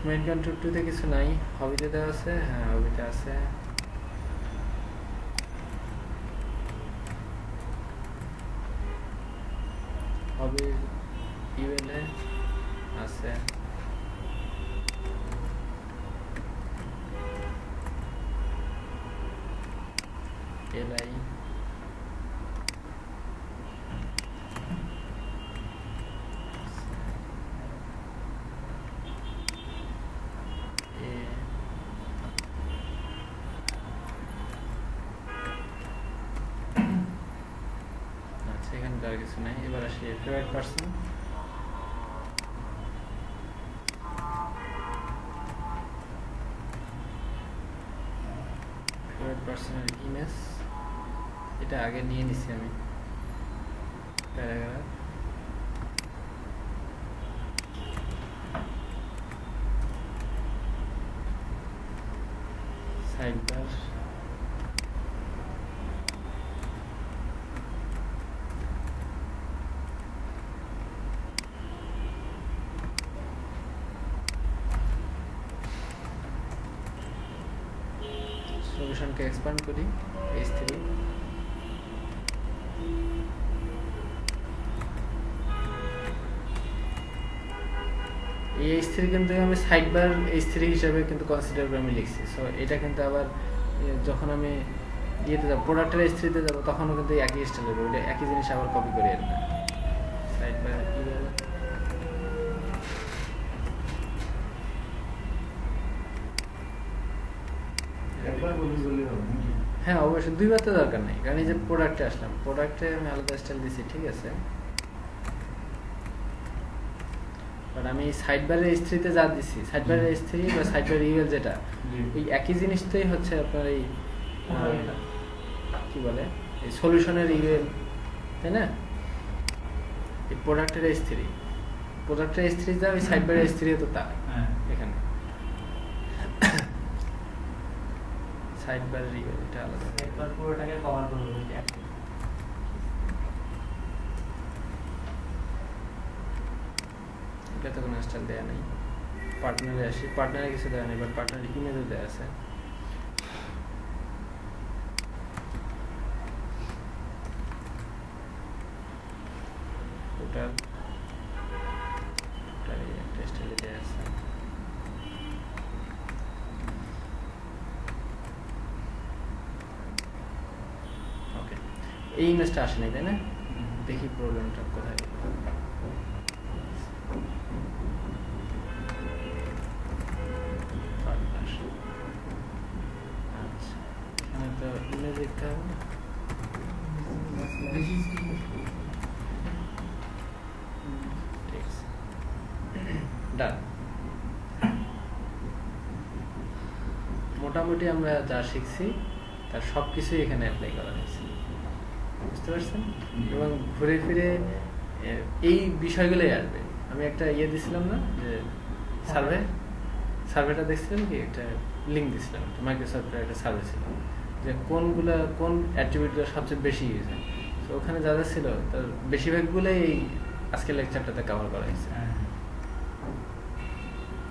মেইন কন্টেন্ট 2 তে কিছু নাই। হবিতে দেওয়া আছে? হ্যাঁ, হবিতে আছে। হবি ইউএলএ আছে। এলআই, আচ্ছা, এখানে আর কিছু নাই। এবার আসি ফেভারিট পার্সন। ফেভারিট পার্সনের ইমেজ, এটা আগে নিয়ে নিছি আমি। প্যারাগ্রাফ, সাইড বার, সলিউশনকে এক্সপ্যান্ড করি H3। এই H3 কিন্তু আমি সাইড বার H3 হিসাবে কিন্তু কনসিডার করে আমি লিখছি। সো এটা কিন্তু আবার যখন আমি ইয়েতে যাবো, প্রোডাক্টের H3 তে যাবো, তখনও কিন্তু একই স্টাইল হবে, ওটা একই জিনিস আবার কপি করে এর না। সাইড বার ইউএল, হ্যাঁ অবশ্যই দুইবার তো দরকার নেই, কারণ এই যে প্রোডাক্টে আসলাম, প্রোডাক্টে আমি আলাদা স্টাইল দিছি, ঠিক আছে। বাট আমি সাইড বারের H3 তে যা দিছি, সাইড বারের H3 বা সাইড বারের ইউএল যেটা, এই একই জিনিসটাই হচ্ছে আপনার এই কি বলে এই সলিউশনের ইউএল, তাই না? এই প্রোডাক্টের S3, প্রোডাক্টের S3 যা ওই সাইড বাই S3 তো তা হ্যাঁ এখানে সাইড বাই ইউএল এটা আলাদা। একবার পুরোটাকে কভার করবো এটা। এটা তো কোনো স্টাইল দেওয়া নেই। পার্টনারে আসি, পার্টনারে কিছু দেওয়া নেই, বাট পার্টনার ইমেজও দেওয়া আছে। টোটাল একটা স্টাইলে দেওয়া আছে। ওকে, এই ইমেজটা আসেনি তাই না? দেখি প্রবলেমটা কোথায়। আচ্ছা, এখানে তো ইমেজ দেখতে হবে না। ঠিক আছে, ডান। মোটামুটি আমরা যা শিখছি তার সব কিছুই এখানে অ্যাপ্লাই করা হয়েছে, বুঝতে পারছেন? এবং ঘুরে ফিরে এই বিষয়গুলোই আসবে। আমি একটা ইয়ে দিছিলাম না যে সার্ভেটা দেখছিলাম কি, একটা লিঙ্ক দিছিলাম, মাইক্রোসফটের একটা সার্ভে ছিল যে কোন অ্যাট্রিবিউটগুলো সবচেয়ে বেশি ইউজ হয়। তো ওখানে যা যা ছিল তার বেশিরভাগগুলোই এই আজকের লেকচারটাতে কভার করা হয়েছে।